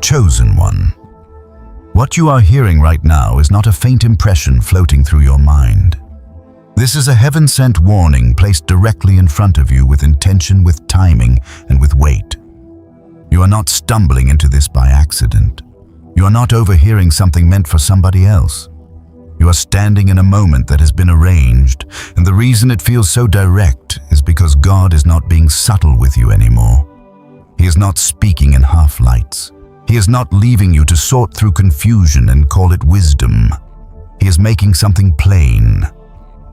chosen one. What you are hearing right now is not a faint impression floating through your mind. This is a heaven-sent warning placed directly in front of you with intention, with timing, and with weight. You are not stumbling into this by accident. You are not overhearing something meant for somebody else. You are standing in a moment that has been arranged, and the reason it feels so direct is because God is not being subtle with you anymore. He is not speaking in half-lights. He is not leaving you to sort through confusion and call it wisdom. He is making something plain.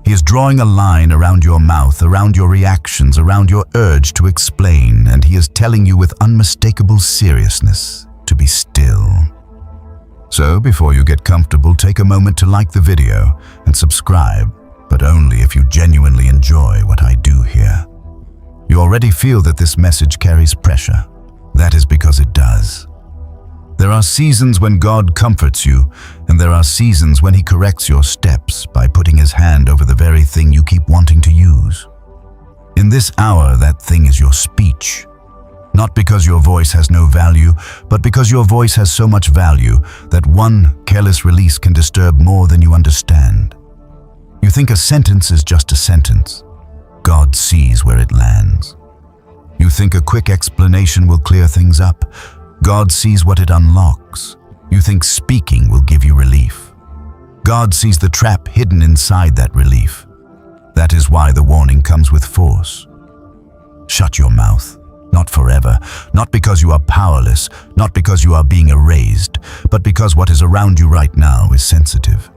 He is drawing a line around your mouth, around your reactions, around your urge to explain, and he is telling you with unmistakable seriousness to be still. So, before you get comfortable, take a moment to like the video and subscribe, but only if you genuinely enjoy what I do here. You already feel that this message carries pressure. That is because it does. There are seasons when God comforts you, and there are seasons when he corrects your steps by putting his hand over the very thing you keep wanting to use. In this hour, that thing is your speech. Not because your voice has no value, but because your voice has so much value that one careless release can disturb more than you understand. You think a sentence is just a sentence. God sees where it lands. You think a quick explanation will clear things up. God sees what it unlocks. You think speaking will give you relief. God sees the trap hidden inside that relief. That is why the warning comes with force. Shut your mouth. Not forever, not because you are powerless, not because you are being erased, but because what is around you right now is sensitive.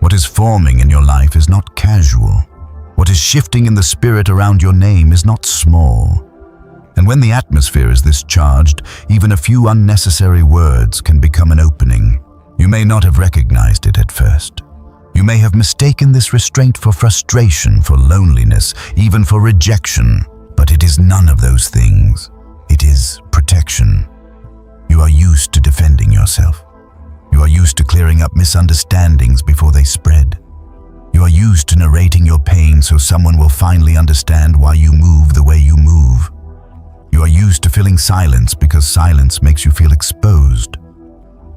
What is forming in your life is not casual. What is shifting in the spirit around your name is not small. And when the atmosphere is this charged, even a few unnecessary words can become an opening. You may not have recognized it at first. You may have mistaken this restraint for frustration, for loneliness, even for rejection. But it is none of those things. It is protection. You are used to defending yourself. You are used to clearing up misunderstandings before they spread. You are used to narrating your pain so someone will finally understand why you move the way you move. You are used to filling silence because silence makes you feel exposed.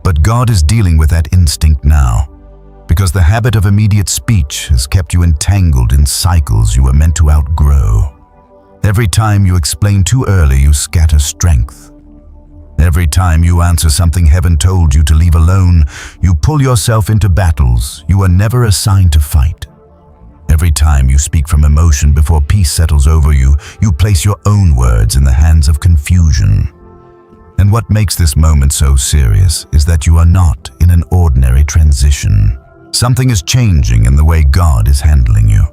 But God is dealing with that instinct now, because the habit of immediate speech has kept you entangled in cycles you were meant to outgrow. Every time you explain too early, you scatter strength. Every time you answer something heaven told you to leave alone, you pull yourself into battles you were never assigned to fight. Every time you speak from emotion before peace settles over you, you place your own words in the hands of confusion. And what makes this moment so serious is that you are not in an ordinary transition. Something is changing in the way God is handling you.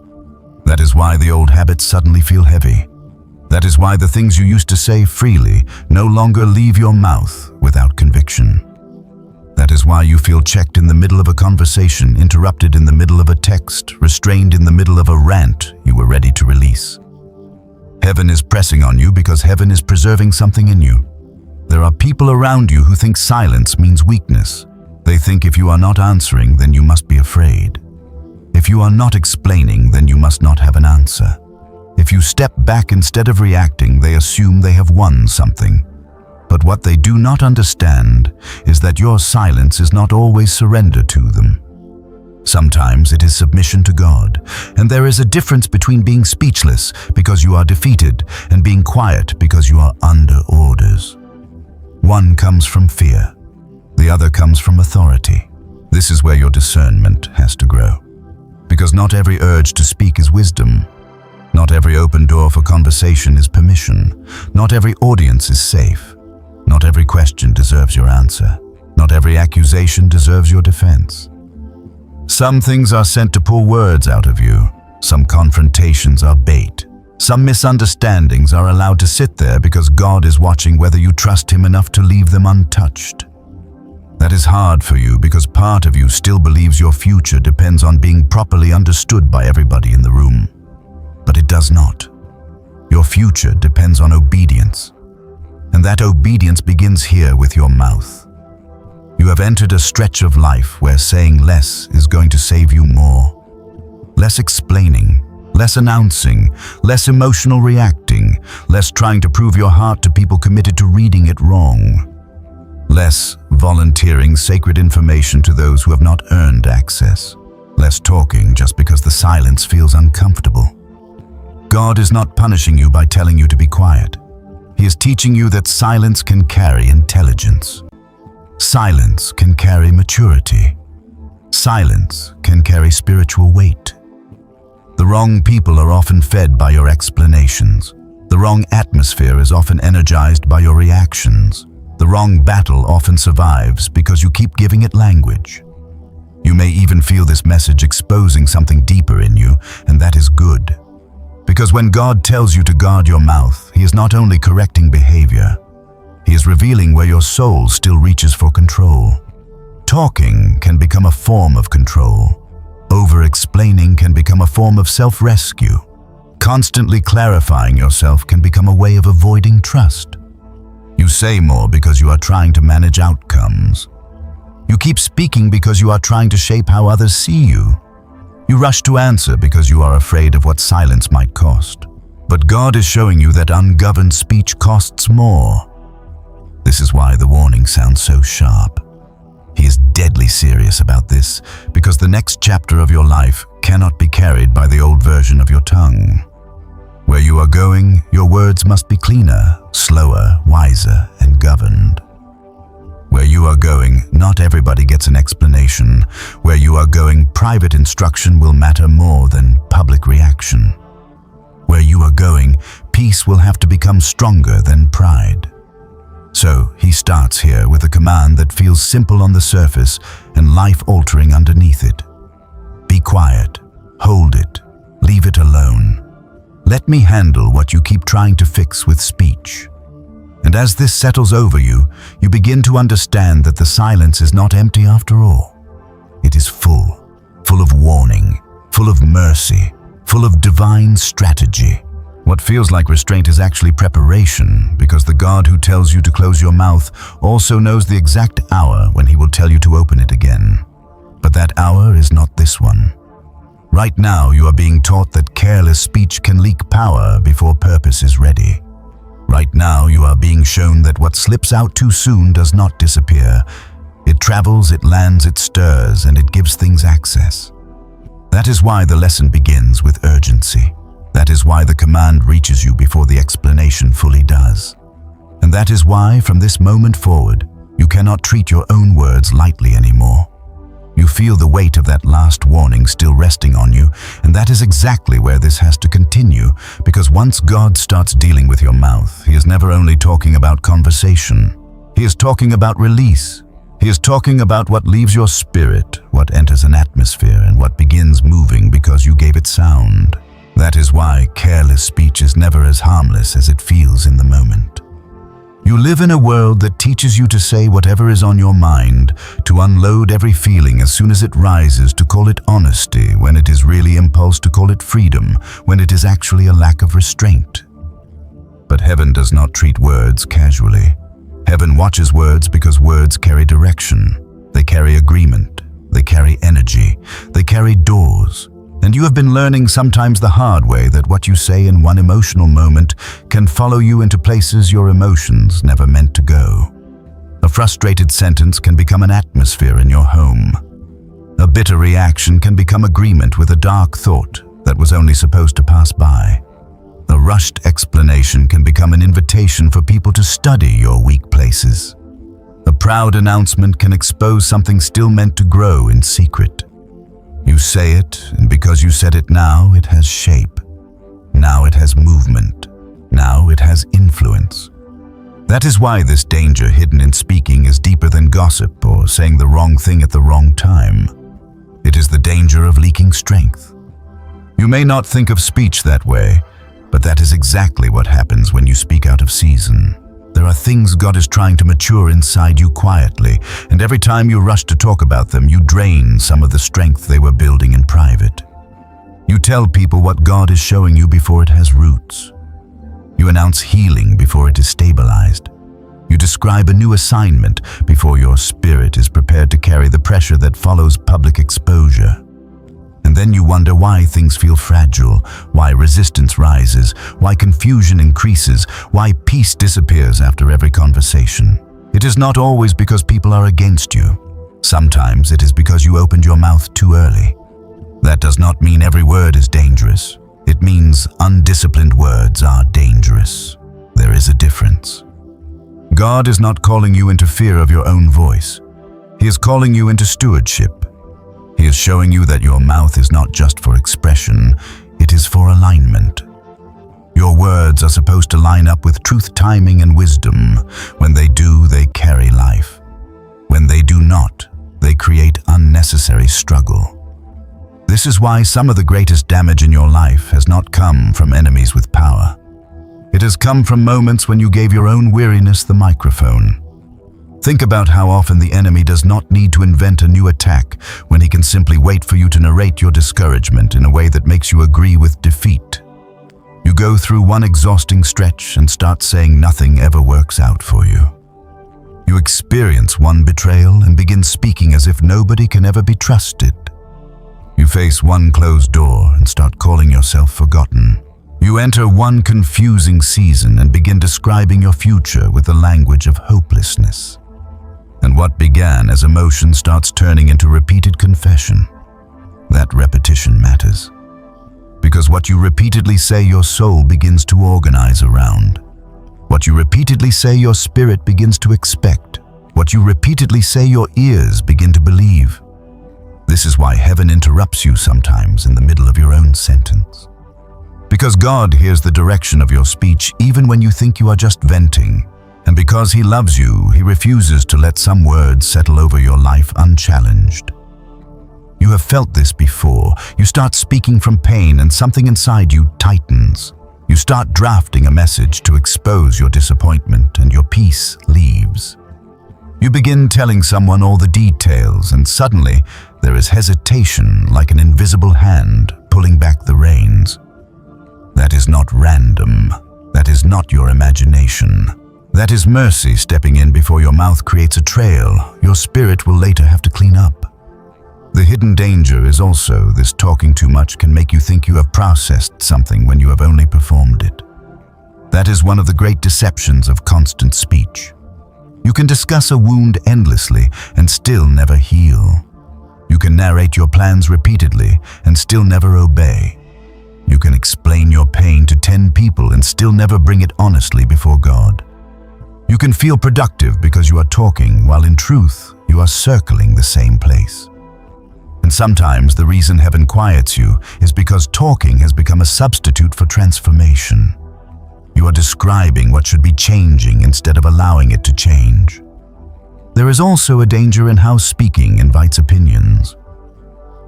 That is why the old habits suddenly feel heavy. That is why the things you used to say freely no longer leave your mouth without conviction. That is why you feel checked in the middle of a conversation, interrupted in the middle of a text, restrained in the middle of a rant you were ready to release. Heaven is pressing on you because heaven is preserving something in you. There are people around you who think silence means weakness. They think if you are not answering, then you must be afraid. If you are not explaining, then you must not have an answer. If you step back instead of reacting, they assume they have won something. But what they do not understand is that your silence is not always surrender to them. Sometimes it is submission to God, and there is a difference between being speechless because you are defeated and being quiet because you are under orders. One comes from fear, the other comes from authority. This is where your discernment has to grow. Because not every urge to speak is wisdom. Not every open door for conversation is permission. Not every audience is safe. Not every question deserves your answer. Not every accusation deserves your defense. Some things are sent to pull words out of you. Some confrontations are bait. Some misunderstandings are allowed to sit there because God is watching whether you trust him enough to leave them untouched. That is hard for you because part of you still believes your future depends on being properly understood by everybody in the room. But it does not. Your future depends on obedience. And that obedience begins here with your mouth. You have entered a stretch of life where saying less is going to save you more. Less explaining, less announcing, less emotional reacting, less trying to prove your heart to people committed to reading it wrong. Less volunteering sacred information to those who have not earned access. Less talking just because the silence feels uncomfortable. God is not punishing you by telling you to be quiet. He is teaching you that silence can carry intelligence. Silence can carry maturity. Silence can carry spiritual weight. The wrong people are often fed by your explanations. The wrong atmosphere is often energized by your reactions. The wrong battle often survives because you keep giving it language. You may even feel this message exposing something deeper in you, and that is good. Because when God tells you to guard your mouth, He is not only correcting behavior, He is revealing where your soul still reaches for control. Talking can become a form of control. Over-explaining can become a form of self-rescue. Constantly clarifying yourself can become a way of avoiding trust. You say more because you are trying to manage outcomes. You keep speaking because you are trying to shape how others see you. You rush to answer because you are afraid of what silence might cost. But God is showing you that ungoverned speech costs more. This is why the warning sounds so sharp. He is deadly serious about this because the next chapter of your life cannot be carried by the old version of your tongue. Where you are going, your words must be cleaner, slower, wiser, and governed. Where you are going, not everybody gets an explanation. Where you are going, private instruction will matter more than public reaction. Where you are going, peace will have to become stronger than pride. So he starts here with a command that feels simple on the surface and life-altering underneath it. Be quiet, hold it, leave it alone. Let me handle what you keep trying to fix with speech. And as this settles over you, you begin to understand that the silence is not empty after all. It is full of warning, full of mercy, full of divine strategy. What feels like restraint is actually preparation, because the God who tells you to close your mouth also knows the exact hour when He will tell you to open it again. But that hour is not this one. Right now, you are being taught that careless speech can leak power before purpose is ready. Right now, you are being shown that what slips out too soon does not disappear. It travels, it lands, it stirs, and it gives things access. That is why the lesson begins with urgency. That is why the command reaches you before the explanation fully does. And that is why, from this moment forward, you cannot treat your own words lightly anymore. You feel the weight of that last warning still resting on you, and that is exactly where this has to continue, because once God starts dealing with your mouth, He is never only talking about conversation. He is talking about release. He is talking about what leaves your spirit, what enters an atmosphere, and what begins moving because you gave it sound. That is why careless speech is never as harmless as it feels in the moment. You live in a world that teaches you to say whatever is on your mind, to unload every feeling as soon as it rises, to call it honesty when it is really impulse, to call it freedom when it is actually a lack of restraint. But heaven does not treat words casually. Heaven watches words because words carry direction. They carry agreement. They carry energy. They carry doors. And you have been learning sometimes the hard way that what you say in one emotional moment can follow you into places your emotions never meant to go. A frustrated sentence can become an atmosphere in your home. A bitter reaction can become agreement with a dark thought that was only supposed to pass by. A rushed explanation can become an invitation for people to study your weak places. A proud announcement can expose something still meant to grow in secret. You say it, and because you said it now, it has shape. Now it has movement. Now it has influence. That is why this danger hidden in speaking is deeper than gossip or saying the wrong thing at the wrong time. It is the danger of leaking strength. You may not think of speech that way, but that is exactly what happens when you speak out of season. There are things God is trying to mature inside you quietly, and every time you rush to talk about them, you drain some of the strength they were building in private. You tell people what God is showing you before it has roots. You announce healing before it is stabilized. You describe a new assignment before your spirit is prepared to carry the pressure that follows public exposure. And then you wonder why things feel fragile, why resistance rises, why confusion increases, why peace disappears after every conversation. It is not always because people are against you. Sometimes it is because you opened your mouth too early. That does not mean every word is dangerous. It means undisciplined words are dangerous. There is a difference. God is not calling you into fear of your own voice. He is calling you into stewardship. He is showing you that your mouth is not just for expression, it is for alignment. Your words are supposed to line up with truth, timing, and wisdom. When they do, they carry life. When they do not, they create unnecessary struggle. This is why some of the greatest damage in your life has not come from enemies with power. It has come from moments when you gave your own weariness the microphone. Think about how often the enemy does not need to invent a new attack when he can simply wait for you to narrate your discouragement in a way that makes you agree with defeat. You go through one exhausting stretch and start saying nothing ever works out for you. You experience one betrayal and begin speaking as if nobody can ever be trusted. You face one closed door and start calling yourself forgotten. You enter one confusing season and begin describing your future with the language of hopelessness. And what began as emotion starts turning into repeated confession. That repetition matters. Because what you repeatedly say your soul begins to organize around. What you repeatedly say your spirit begins to expect. What you repeatedly say your ears begin to believe. This is why heaven interrupts you sometimes in the middle of your own sentence. Because God hears the direction of your speech even when you think you are just venting. And because He loves you, He refuses to let some words settle over your life unchallenged. You have felt this before. You start speaking from pain and something inside you tightens. You start drafting a message to expose your disappointment and your peace leaves. You begin telling someone all the details and suddenly there is hesitation like an invisible hand pulling back the reins. That is not random. That is not your imagination. That is mercy stepping in before your mouth creates a trail your spirit will later have to clean up. The hidden danger is also this: talking too much can make you think you have processed something when you have only performed it. That is one of the great deceptions of constant speech. You can discuss a wound endlessly and still never heal. You can narrate your plans repeatedly and still never obey. You can explain your pain to 10 people and still never bring it honestly before God. You can feel productive because you are talking, while in truth, you are circling the same place. And sometimes the reason heaven quiets you is because talking has become a substitute for transformation. You are describing what should be changing instead of allowing it to change. There is also a danger in how speaking invites opinions.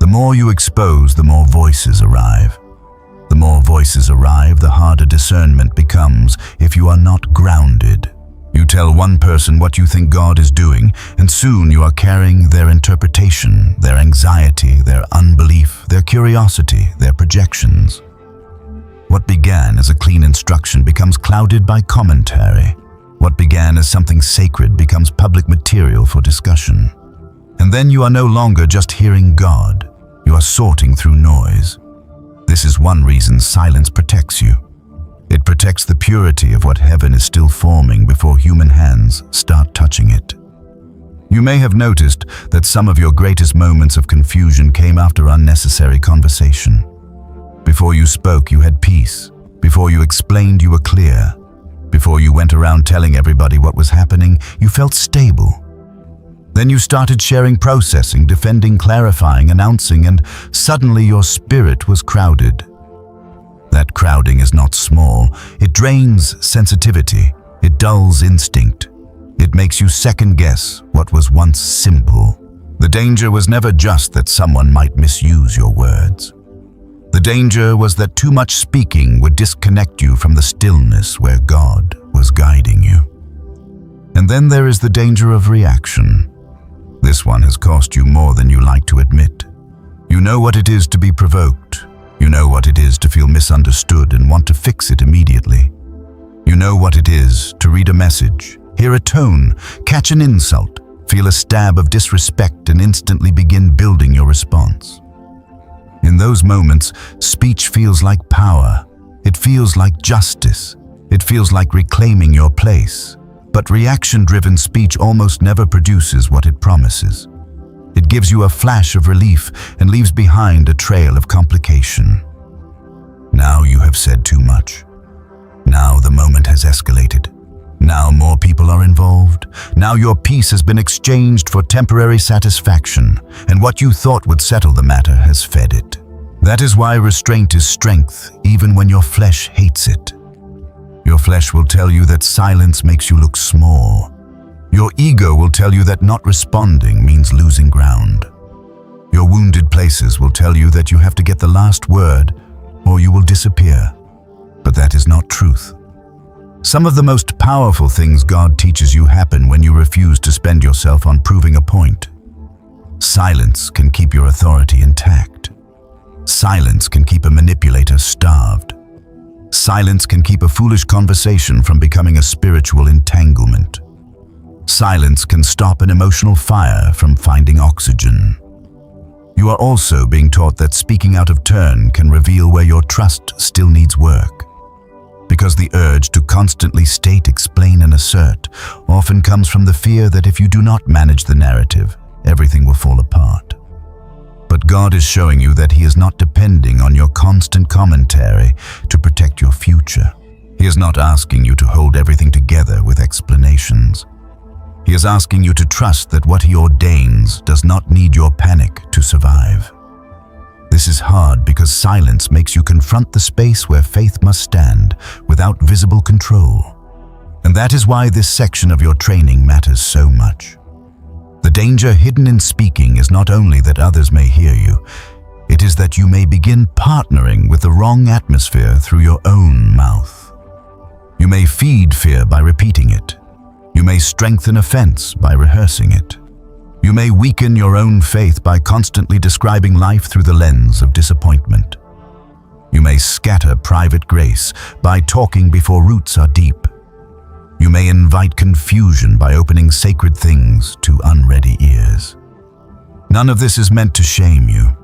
The more you expose, the more voices arrive. The more voices arrive, the harder discernment becomes if you are not grounded. You tell one person what you think God is doing, and soon you are carrying their interpretation, their anxiety, their unbelief, their curiosity, their projections. What began as a clean instruction becomes clouded by commentary. What began as something sacred becomes public material for discussion. And then you are no longer just hearing God, you are sorting through noise. This is one reason silence protects you. It protects the purity of what heaven is still forming before human hands start touching it. You may have noticed that some of your greatest moments of confusion came after unnecessary conversation. Before you spoke, you had peace. Before you explained, you were clear. Before you went around telling everybody what was happening, you felt stable. Then you started sharing, processing, defending, clarifying, announcing, and suddenly your spirit was crowded. That crowding is not small. It drains sensitivity. It dulls instinct. It makes you second-guess what was once simple. The danger was never just that someone might misuse your words. The danger was that too much speaking would disconnect you from the stillness where God was guiding you. And then there is the danger of reaction. This one has cost you more than you like to admit. You know what it is to be provoked. You know what it is to feel misunderstood and want to fix it immediately. You know what it is to read a message, hear a tone, catch an insult, feel a stab of disrespect and instantly begin building your response. In those moments, speech feels like power. It feels like justice. It feels like reclaiming your place. But reaction-driven speech almost never produces what it promises. It gives you a flash of relief and leaves behind a trail of complication. Now you have said too much. Now the moment has escalated. Now more people are involved. Now your peace has been exchanged for temporary satisfaction, and what you thought would settle the matter has fed it. That is why restraint is strength, even when your flesh hates it. Your flesh will tell you that silence makes you look small. Your ego will tell you that not responding means losing ground. Your wounded places will tell you that you have to get the last word or you will disappear. But that is not truth. Some of the most powerful things God teaches you happen when you refuse to spend yourself on proving a point. Silence can keep your authority intact. Silence can keep a manipulator starved. Silence can keep a foolish conversation from becoming a spiritual entanglement. Silence can stop an emotional fire from finding oxygen. You are also being taught that speaking out of turn can reveal where your trust still needs work. Because the urge to constantly state, explain, and assert often comes from the fear that if you do not manage the narrative, everything will fall apart. But God is showing you that He is not depending on your constant commentary to protect your future. He is not asking you to hold everything together with explanations. He is asking you to trust that what He ordains does not need your panic to survive. This is hard because silence makes you confront the space where faith must stand without visible control. And that is why this section of your training matters so much. The danger hidden in speaking is not only that others may hear you, it is that you may begin partnering with the wrong atmosphere through your own mouth. You may feed fear by repeating it. You may strengthen offense by rehearsing it. You may weaken your own faith by constantly describing life through the lens of disappointment. You may scatter private grace by talking before roots are deep. You may invite confusion by opening sacred things to unready ears. None of this is meant to shame you.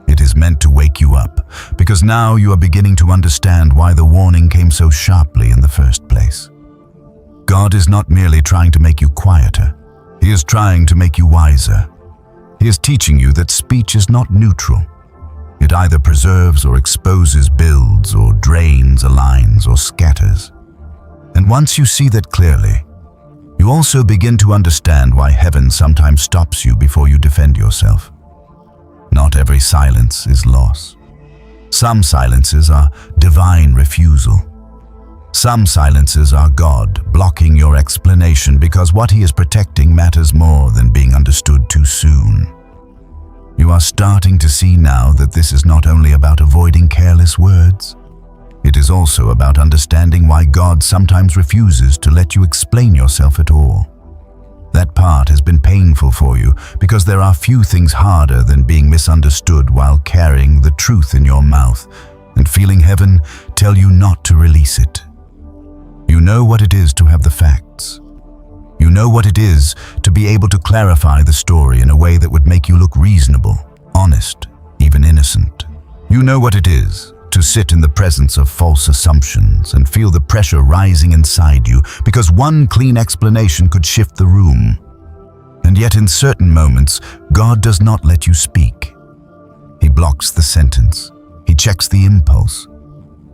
It is meant to wake you up, because now you are beginning to understand why the warning came so sharply in the first place. God is not merely trying to make you quieter. He is trying to make you wiser. He is teaching you that speech is not neutral. It either preserves or exposes, builds or drains, aligns or scatters. And once you see that clearly, you also begin to understand why heaven sometimes stops you before you defend yourself. Not every silence is loss. Some silences are divine refusal. Some silences are God blocking your explanation because what He is protecting matters more than being understood too soon. You are starting to see now that this is not only about avoiding careless words. It is also about understanding why God sometimes refuses to let you explain yourself at all. That part has been painful for you because there are few things harder than being misunderstood while carrying the truth in your mouth and feeling heaven tell you not to release it. You know what it is to have the facts. You know what it is to be able to clarify the story in a way that would make you look reasonable, honest, even innocent. You know what it is to sit in the presence of false assumptions and feel the pressure rising inside you because one clean explanation could shift the room. And yet in certain moments, God does not let you speak. He blocks the sentence. He checks the impulse.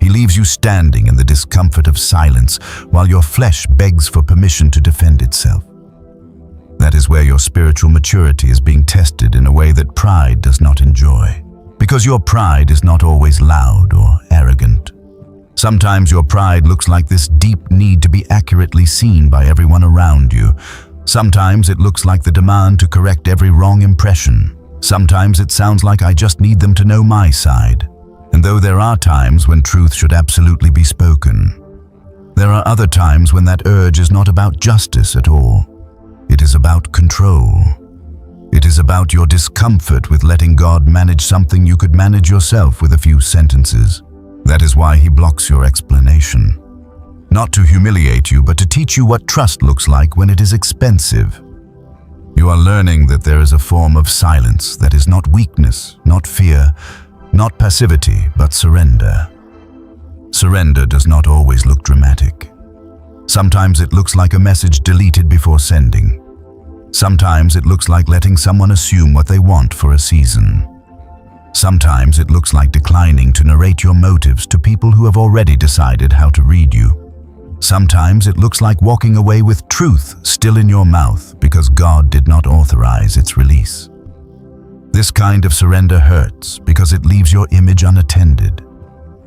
He leaves you standing in the discomfort of silence while your flesh begs for permission to defend itself. That is where your spiritual maturity is being tested in a way that pride does not enjoy. Because your pride is not always loud or arrogant. Sometimes your pride looks like this deep need to be accurately seen by everyone around you. Sometimes it looks like the demand to correct every wrong impression. Sometimes it sounds like I just need them to know my side. And though there are times when truth should absolutely be spoken, there are other times when that urge is not about justice at all. It is about control. It is about your discomfort with letting God manage something you could manage yourself with a few sentences. That is why He blocks your explanation. Not to humiliate you, but to teach you what trust looks like when it is expensive. You are learning that there is a form of silence that is not weakness, not fear, not passivity, but surrender. Surrender does not always look dramatic. Sometimes it looks like a message deleted before sending. Sometimes it looks like letting someone assume what they want for a season. Sometimes it looks like declining to narrate your motives to people who have already decided how to read you. Sometimes it looks like walking away with truth still in your mouth because God did not authorize its release. This kind of surrender hurts because it leaves your image unattended.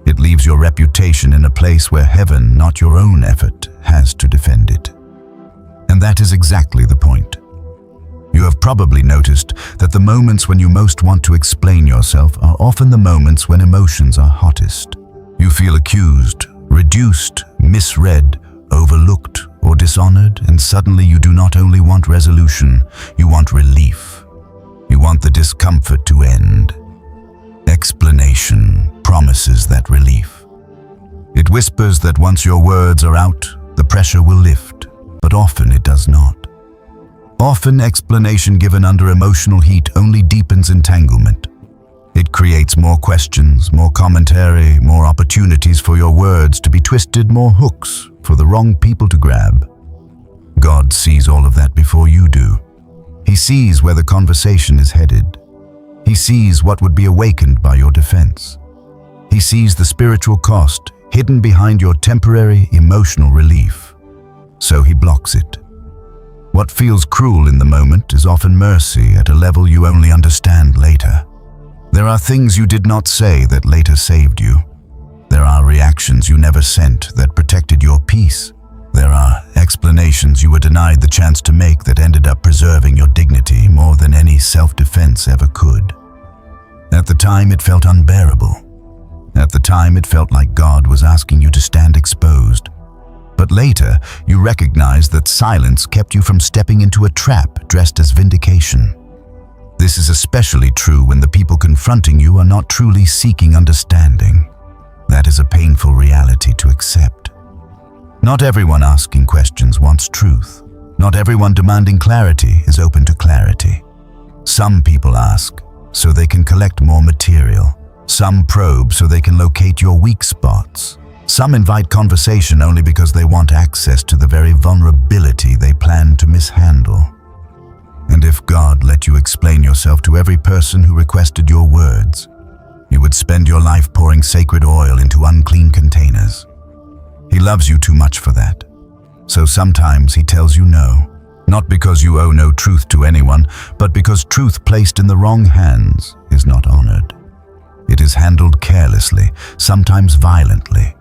It leaves your reputation in a place where heaven, not your own effort, has to defend it. And that is exactly the point. You have probably noticed that the moments when you most want to explain yourself are often the moments when emotions are hottest. You feel accused, reduced, misread, overlooked, or dishonored, and suddenly you do not only want resolution, you want relief. You want the discomfort to end. Explanation promises that relief. It whispers that once your words are out, the pressure will lift, but often it does not. Often explanation given under emotional heat only deepens entanglement. It creates more questions, more commentary, more opportunities for your words to be twisted, more hooks for the wrong people to grab. God sees all of that before you do. He sees where the conversation is headed. He sees what would be awakened by your defense. He sees the spiritual cost hidden behind your temporary emotional relief. So he blocks it. What feels cruel in the moment is often mercy at a level you only understand later. There are things you did not say that later saved you. There are reactions you never sent that protected your peace. There are explanations you were denied the chance to make that ended up preserving your dignity more than any self-defense ever could. At the time, it felt unbearable. At the time, it felt like God was asking you to stand exposed. But later, you recognized that silence kept you from stepping into a trap dressed as vindication. This is especially true when the people confronting you are not truly seeking understanding. That is a painful reality to accept. Not everyone asking questions wants truth. Not everyone demanding clarity is open to clarity. Some people ask so they can collect more material. Some probe so they can locate your weak spots. Some invite conversation only because they want access to the very vulnerability they plan to mishandle. And if God let you explain yourself to every person who requested your words, you would spend your life pouring sacred oil into unclean containers. He loves you too much for that. So sometimes he tells you no, not because you owe no truth to anyone, but because truth placed in the wrong hands is not honored. It is handled carelessly, sometimes violently.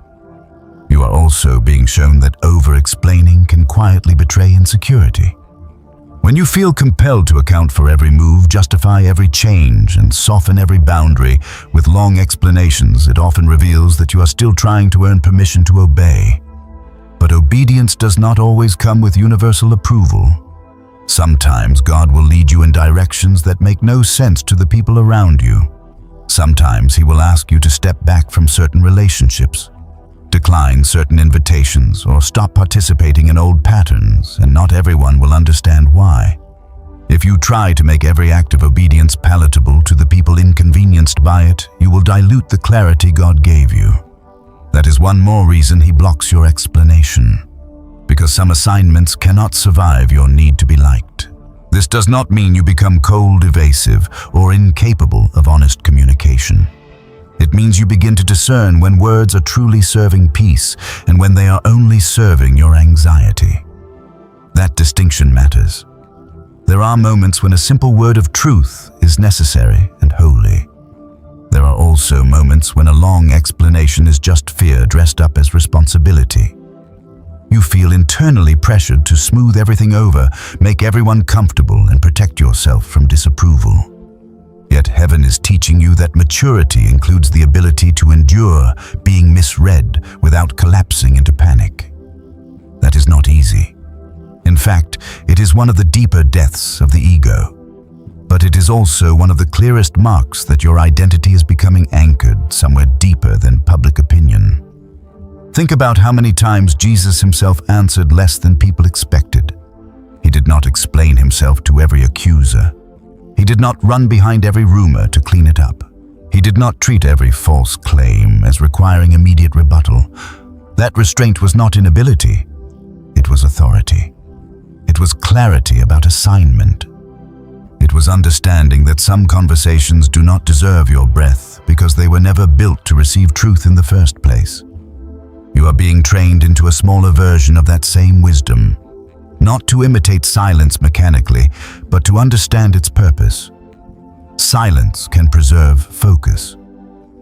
You are also being shown that over-explaining can quietly betray insecurity. When you feel compelled to account for every move, justify every change, and soften every boundary with long explanations, it often reveals that you are still trying to earn permission to obey. But obedience does not always come with universal approval. Sometimes God will lead you in directions that make no sense to the people around you. Sometimes he will ask you to step back from certain relationships, decline certain invitations, or stop participating in old patterns, and not everyone will understand why. If you try to make every act of obedience palatable to the people inconvenienced by it, you will dilute the clarity God gave you. That is one more reason he blocks your explanation, because some assignments cannot survive your need to be liked. This does not mean you become cold, evasive, or incapable of honest communication. It means you begin to discern when words are truly serving peace and when they are only serving your anxiety. That distinction matters. There are moments when a simple word of truth is necessary and holy. There are also moments when a long explanation is just fear dressed up as responsibility. You feel internally pressured to smooth everything over, make everyone comfortable, and protect yourself from disapproval. Yet heaven is teaching you that maturity includes the ability to endure being misread without collapsing into panic. That is not easy. In fact, it is one of the deeper deaths of the ego. But it is also one of the clearest marks that your identity is becoming anchored somewhere deeper than public opinion. Think about how many times Jesus himself answered less than people expected. He did not explain himself to every accuser. He did not run behind every rumor to clean it up. He did not treat every false claim as requiring immediate rebuttal. That restraint was not inability. It was authority. It was clarity about assignment. It was understanding that some conversations do not deserve your breath because they were never built to receive truth in the first place. You are being trained into a smaller version of that same wisdom, not to imitate silence mechanically, but to understand its purpose. Silence can preserve focus.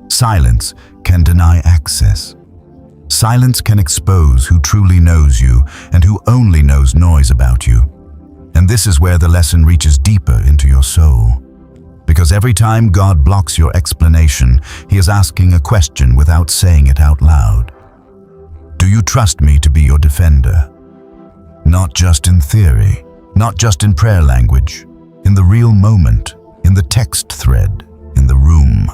Silence can deny access. Silence can expose who truly knows you and who only knows noise about you. And this is where the lesson reaches deeper into your soul. Because every time God blocks your explanation, He is asking a question without saying it out loud. Do you trust me to be your defender? Not just in theory, not just in prayer language, in the real moment, in the text thread, in the room,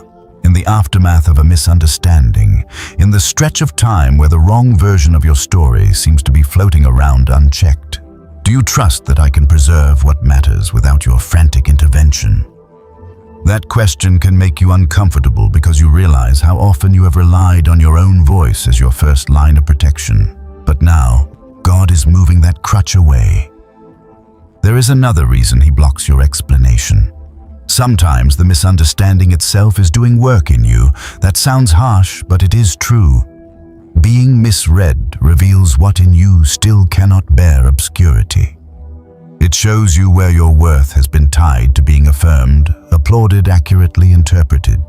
in the aftermath of a misunderstanding, in the stretch of time where the wrong version of your story seems to be floating around unchecked. Do you trust that I can preserve what matters without your frantic intervention? That question can make you uncomfortable because you realize how often you have relied on your own voice as your first line of protection. But now, God is moving that crutch away. There is another reason He blocks your explanation. Sometimes the misunderstanding itself is doing work in you. That sounds harsh, but it is true. Being misread reveals what in you still cannot bear obscurity. It shows you where your worth has been tied to being affirmed, applauded, accurately interpreted.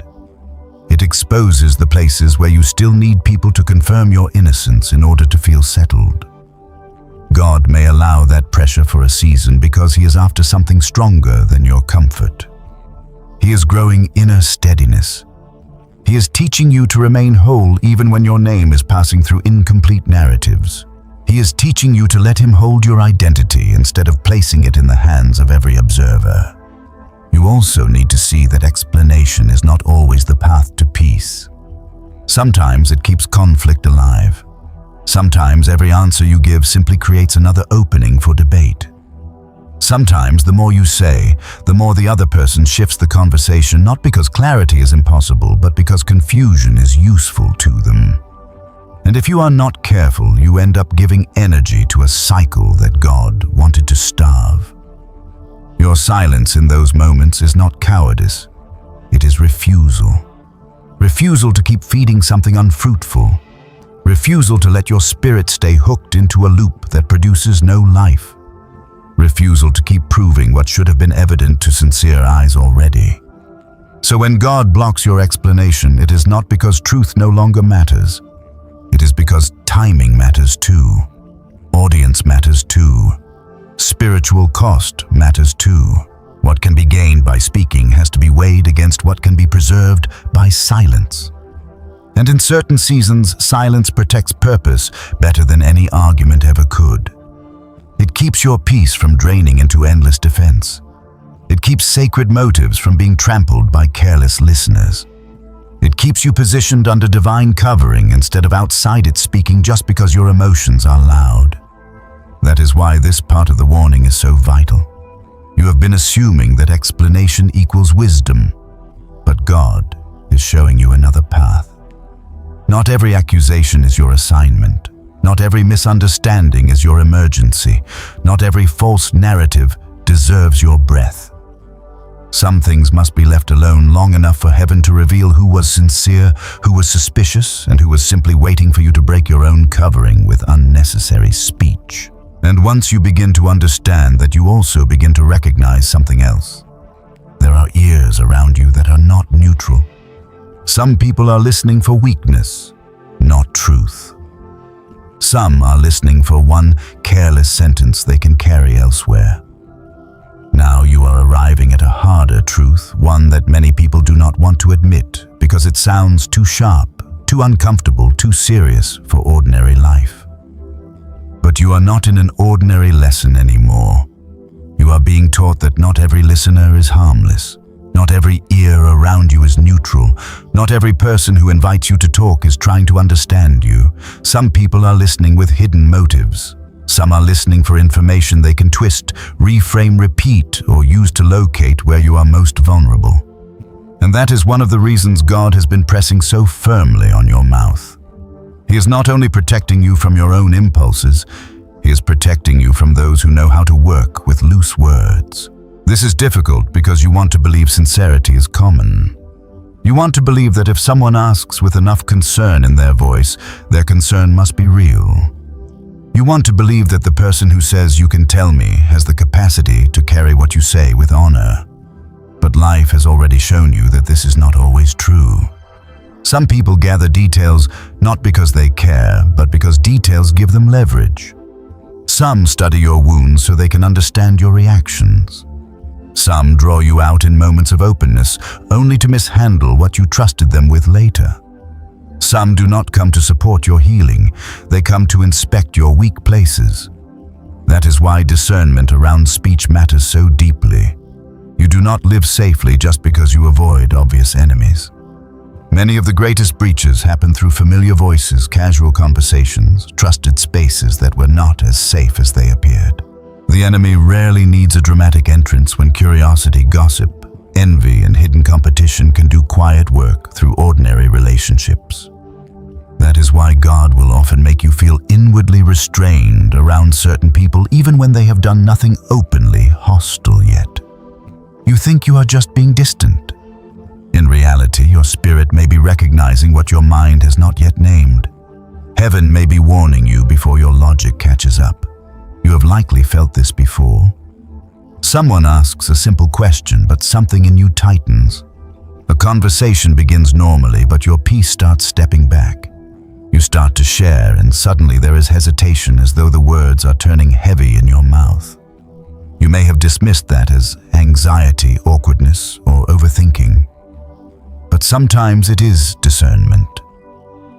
It exposes the places where you still need people to confirm your innocence in order to feel settled. God may allow that pressure for a season because He is after something stronger than your comfort. He is growing inner steadiness. He is teaching you to remain whole even when your name is passing through incomplete narratives. He is teaching you to let Him hold your identity instead of placing it in the hands of every observer. You also need to see that explanation is not always the path to peace. Sometimes it keeps conflict alive. Sometimes every answer you give simply creates another opening for debate. Sometimes the more you say, the more the other person shifts the conversation, not because clarity is impossible, but because confusion is useful to them. And if you are not careful, you end up giving energy to a cycle that God wanted to starve. Your silence in those moments is not cowardice. It is refusal. Refusal to keep feeding something unfruitful. Refusal to let your spirit stay hooked into a loop that produces no life. Refusal to keep proving what should have been evident to sincere eyes already. So when God blocks your explanation, it is not because truth no longer matters. It is because timing matters too. Audience matters too. Spiritual cost matters too. What can be gained by speaking has to be weighed against what can be preserved by silence. And in certain seasons, silence protects purpose better than any argument ever could. It keeps your peace from draining into endless defense. It keeps sacred motives from being trampled by careless listeners. It keeps you positioned under divine covering instead of outside it, speaking just because your emotions are loud. That is why this part of the warning is so vital. You have been assuming that explanation equals wisdom, but God is showing you another path. Not every accusation is your assignment. Not every misunderstanding is your emergency. Not every false narrative deserves your breath. Some things must be left alone long enough for heaven to reveal who was sincere, who was suspicious, and who was simply waiting for you to break your own covering with unnecessary speech. And once you begin to understand that, you also begin to recognize something else. There are ears around you that are not neutral. Some people are listening for weakness, not truth. Some are listening for one careless sentence they can carry elsewhere. Now you are arriving at a harder truth, one that many people do not want to admit because it sounds too sharp, too uncomfortable, too serious for ordinary life. But you are not in an ordinary lesson anymore. You are being taught that not every listener is harmless. Not every ear around you is neutral. Not every person who invites you to talk is trying to understand you. Some people are listening with hidden motives. Some are listening for information they can twist, reframe, repeat, or use to locate where you are most vulnerable. And that is one of the reasons God has been pressing so firmly on your mouth. He is not only protecting you from your own impulses, He is protecting you from those who know how to work with loose words. This is difficult because you want to believe sincerity is common. You want to believe that if someone asks with enough concern in their voice, their concern must be real. You want to believe that the person who says "you can tell me" has the capacity to carry what you say with honor. But life has already shown you that this is not always true. Some people gather details not because they care, but because details give them leverage. Some study your wounds so they can understand your reactions. Some draw you out in moments of openness, only to mishandle what you trusted them with later. Some do not come to support your healing, they come to inspect your weak places. That is why discernment around speech matters so deeply. You do not live safely just because you avoid obvious enemies. Many of the greatest breaches happen through familiar voices, casual conversations, trusted spaces that were not as safe as they appeared. The enemy rarely needs a dramatic entrance when curiosity, gossip, envy, and hidden competition can do quiet work through ordinary relationships. That is why God will often make you feel inwardly restrained around certain people even when they have done nothing openly hostile yet. You think you are just being distant. In reality, your spirit may be recognizing what your mind has not yet named. Heaven may be warning you before your logic catches up. You have likely felt this before. Someone asks a simple question, but something in you tightens. A conversation begins normally, but your peace starts stepping back. You start to share, and suddenly there is hesitation as though the words are turning heavy in your mouth. You may have dismissed that as anxiety, awkwardness, or overthinking. But sometimes it is discernment.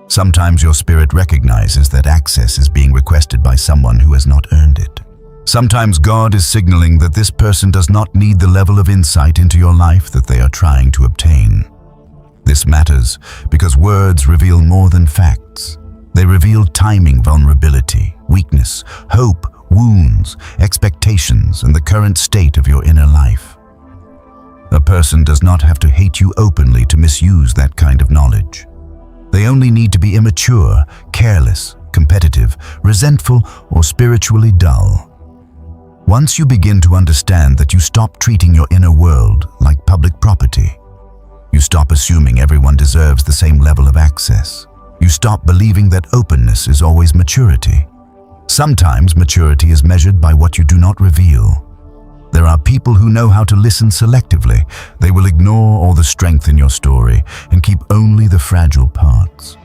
Sometimes your spirit recognizes that access is being requested by someone who has not earned it. Sometimes God is signaling that this person does not need the level of insight into your life that they are trying to obtain. This matters because words reveal more than facts. They reveal timing, vulnerability, weakness, hope, wounds, expectations, and the current state of your inner life. A person does not have to hate you openly to misuse that kind of knowledge. They only need to be immature, careless, competitive, resentful, or spiritually dull. Once you begin to understand that, you stop treating your inner world like public property. You stop assuming everyone deserves the same level of access. You stop believing that openness is always maturity. Sometimes maturity is measured by what you do not reveal. There are people who know how to listen selectively. They will ignore all the strength in your story and keep only the fragile parts.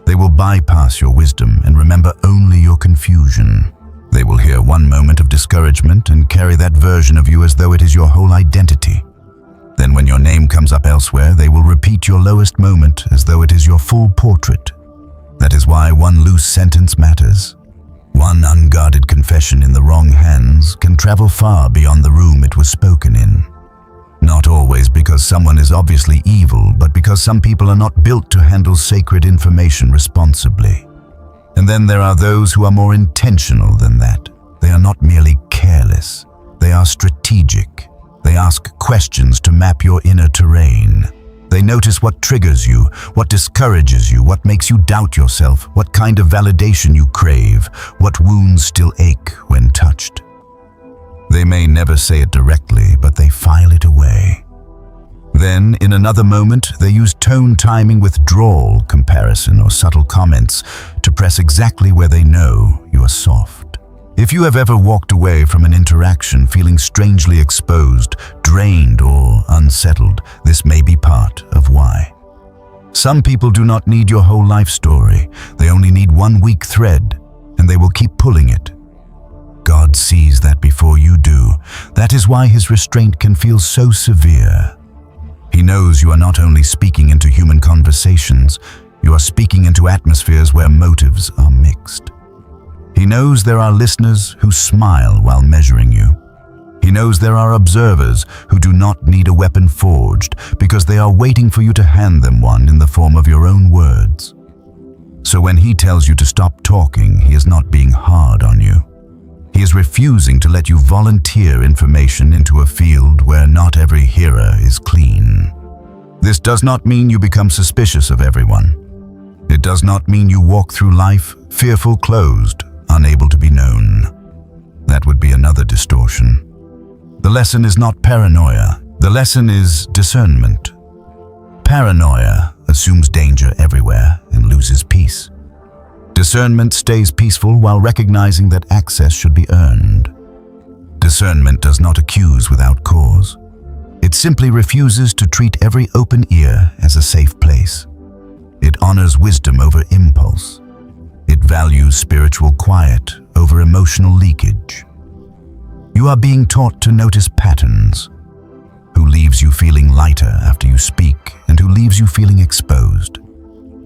They will bypass your wisdom and remember only your confusion. They will hear one moment of discouragement and carry that version of you as though it is your whole identity. Then when your name comes up elsewhere, they will repeat your lowest moment as though it is your full portrait. That is why one loose sentence matters. One unguarded confession in the wrong hands can travel far beyond the room it was spoken in. Not always because someone is obviously evil, but because some people are not built to handle sacred information responsibly. And then there are those who are more intentional than that. They are not merely careless. They are strategic. They ask questions to map your inner terrain. They notice what triggers you, what discourages you, what makes you doubt yourself, what kind of validation you crave, what wounds still ache when touched. They may never say it directly, but they file it away. Then, in another moment, they use tone timing, withdrawal, comparison, or subtle comments to press exactly where they know you are soft. If you have ever walked away from an interaction feeling strangely exposed, drained, or unsettled, this may be part of why. Some people do not need your whole life story. They only need one weak thread, and they will keep pulling it. God sees that before you do. That is why His restraint can feel so severe. He knows you are not only speaking into human conversations, you are speaking into atmospheres where motives are mixed. He knows there are listeners who smile while measuring you. He knows there are observers who do not need a weapon forged because they are waiting for you to hand them one in the form of your own words. So when He tells you to stop talking, He is not being hard on you. He is refusing to let you volunteer information into a field where not every hearer is clean. This does not mean you become suspicious of everyone. It does not mean you walk through life fearful, closed, unable to be known. That would be another distortion. The lesson is not paranoia. The lesson is discernment. Paranoia assumes danger everywhere and loses peace. Discernment stays peaceful while recognizing that access should be earned. Discernment does not accuse without cause. It simply refuses to treat every open ear as a safe place. It honors wisdom over impulse. It values spiritual quiet over emotional leakage. You are being taught to notice patterns. Who leaves you feeling lighter after you speak, and who leaves you feeling exposed?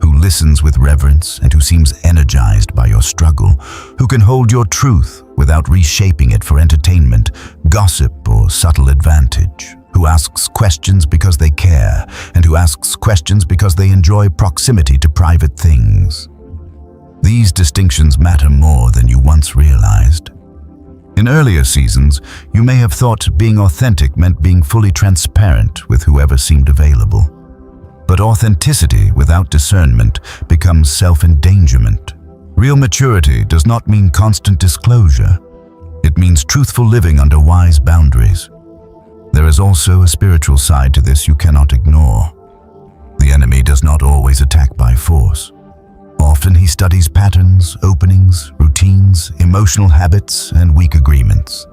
Who listens with reverence and who seems energized by your struggle? Who can hold your truth without reshaping it for entertainment, gossip, or subtle advantage? Who asks questions because they care, and who asks questions because they enjoy proximity to private things? These distinctions matter more than you once realized. In earlier seasons, you may have thought being authentic meant being fully transparent with whoever seemed available. But authenticity without discernment becomes self-endangerment. Real maturity does not mean constant disclosure. It means truthful living under wise boundaries. There is also a spiritual side to this you cannot ignore. The enemy does not always attack by force. Often he studies patterns, openings, routines, emotional habits, and weak agreements.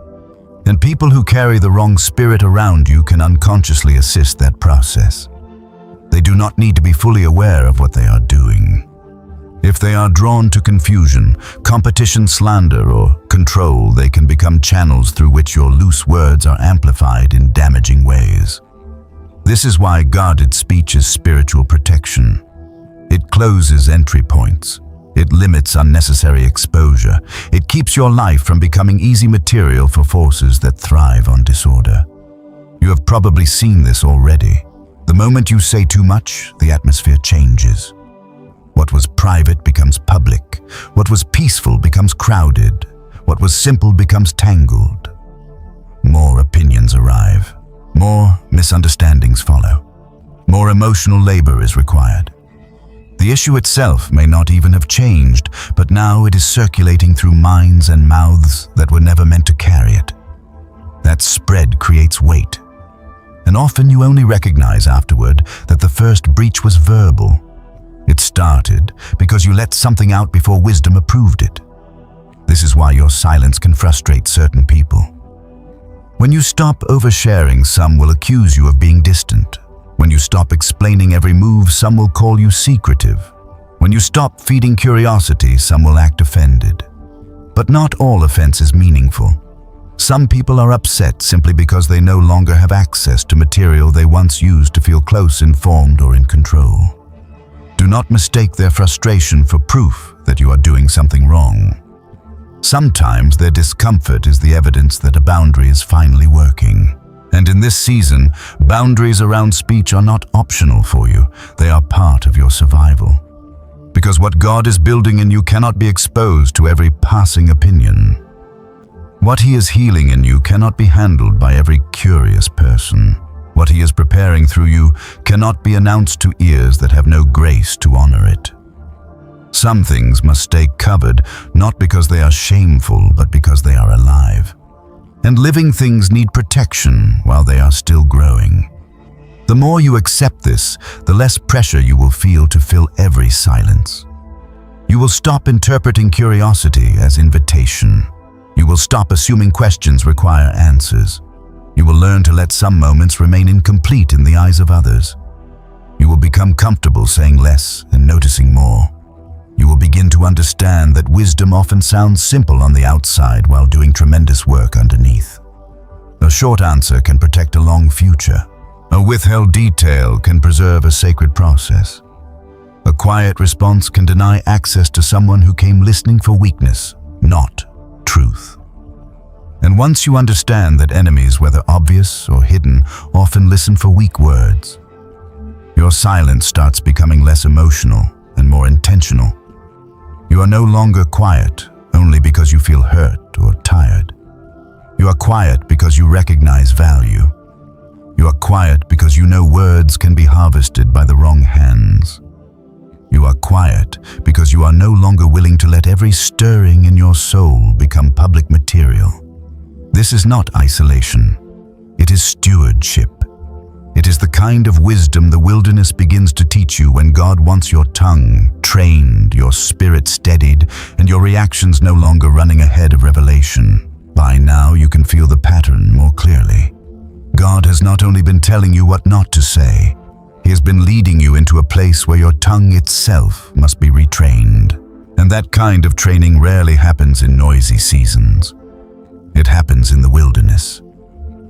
And people who carry the wrong spirit around you can unconsciously assist that process. They do not need to be fully aware of what they are doing. If they are drawn to confusion, competition, slander, or control, they can become channels through which your loose words are amplified in damaging ways. This is why guarded speech is spiritual protection. It closes entry points. It limits unnecessary exposure. It keeps your life from becoming easy material for forces that thrive on disorder. You have probably seen this already. The moment you say too much, the atmosphere changes. What was private becomes public. What was peaceful becomes crowded. What was simple becomes tangled. More opinions arrive. More misunderstandings follow. More emotional labor is required. The issue itself may not even have changed, but now it is circulating through minds and mouths that were never meant to carry it. That spread creates weight. And often you only recognize afterward that the first breach was verbal. It started because you let something out before wisdom approved it. This is why your silence can frustrate certain people. When you stop oversharing, some will accuse you of being distant. When you stop explaining every move, some will call you secretive. When you stop feeding curiosity, some will act offended. But not all offense is meaningful. Some people are upset simply because they no longer have access to material they once used to feel close, informed, or in control. Do not mistake their frustration for proof that you are doing something wrong. Sometimes their discomfort is the evidence that a boundary is finally working. And in this season, boundaries around speech are not optional for you. They are part of your survival. Because what God is building in you cannot be exposed to every passing opinion. What He is healing in you cannot be handled by every curious person. What He is preparing through you cannot be announced to ears that have no grace to honor it. Some things must stay covered, not because they are shameful, but because they are alive. And living things need protection while they are still growing. The more you accept this, the less pressure you will feel to fill every silence. You will stop interpreting curiosity as invitation. You will stop assuming questions require answers. You will learn to let some moments remain incomplete in the eyes of others. You will become comfortable saying less and noticing more. You will begin to understand that wisdom often sounds simple on the outside while doing tremendous work underneath. A short answer can protect a long future. A withheld detail can preserve a sacred process. A quiet response can deny access to someone who came listening for weakness, not truth. And once you understand that enemies, whether obvious or hidden, often listen for weak words, your silence starts becoming less emotional and more intentional. You are no longer quiet only because you feel hurt or tired. You are quiet because you recognize value. You are quiet because you know words can be harvested by the wrong hands. You are quiet because you are no longer willing to let every stirring in your soul become public material. This is not isolation. It is stewardship. It is the kind of wisdom the wilderness begins to teach you when God wants your tongue trained, your spirit steadied, and your reactions no longer running ahead of revelation. By now, you can feel the pattern more clearly. God has not only been telling you what not to say, He has been leading you into a place where your tongue itself must be retrained. And that kind of training rarely happens in noisy seasons. It happens in the wilderness.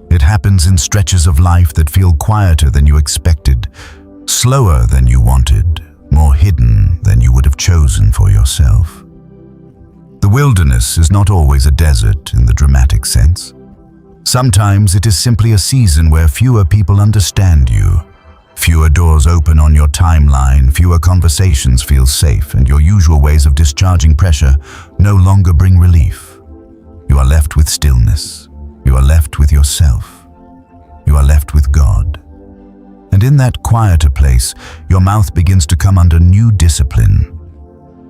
It happens in stretches of life that feel quieter than you expected, slower than you wanted, more hidden than you would have chosen for yourself. The wilderness is not always a desert in the dramatic sense. Sometimes it is simply a season where fewer people understand you. Fewer doors open on your timeline, fewer conversations feel safe, and your usual ways of discharging pressure no longer bring relief. You are left with stillness. You are left with yourself. You are left with God. And in that quieter place, your mouth begins to come under new discipline.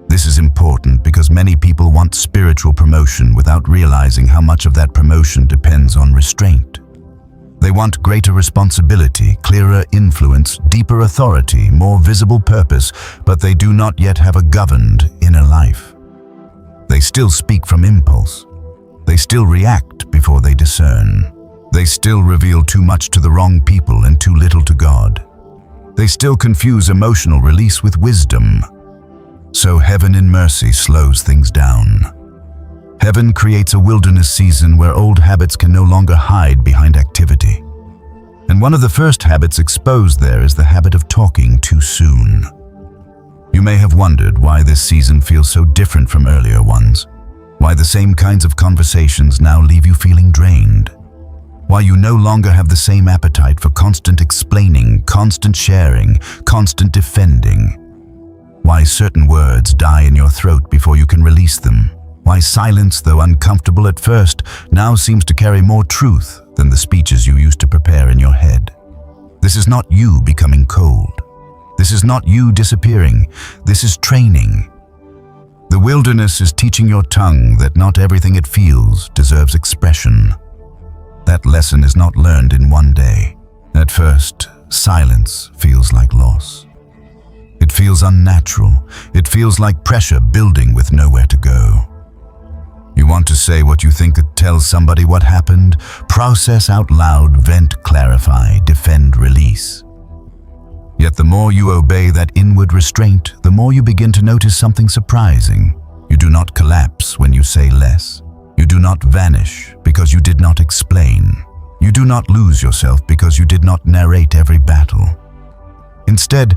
This is important because many people want spiritual promotion without realizing how much of that promotion depends on restraint. They want greater responsibility, clearer influence, deeper authority, more visible purpose, but they do not yet have a governed inner life. They still speak from impulse. They still react before they discern. They still reveal too much to the wrong people and too little to God. They still confuse emotional release with wisdom. So heaven in mercy slows things down. Heaven creates a wilderness season where old habits can no longer hide behind activity. And one of the first habits exposed there is the habit of talking too soon. You may have wondered why this season feels so different from earlier ones. Why the same kinds of conversations now leave you feeling drained. Why you no longer have the same appetite for constant explaining, constant sharing, constant defending. Why certain words die in your throat before you can release them. Why silence, though uncomfortable at first, now seems to carry more truth than the speeches you used to prepare in your head. This is not you becoming cold. This is not you disappearing. This is training. The wilderness is teaching your tongue that not everything it feels deserves expression. That lesson is not learned in one day. At first, silence feels like loss. It feels unnatural. It feels like pressure building with nowhere to go. You want to say what you think, tell somebody what happened, process out loud, vent, clarify, defend, release. Yet the more you obey that inward restraint, the more you begin to notice something surprising. You do not collapse when you say less. You do not vanish because you did not explain. You do not lose yourself because you did not narrate every battle. Instead,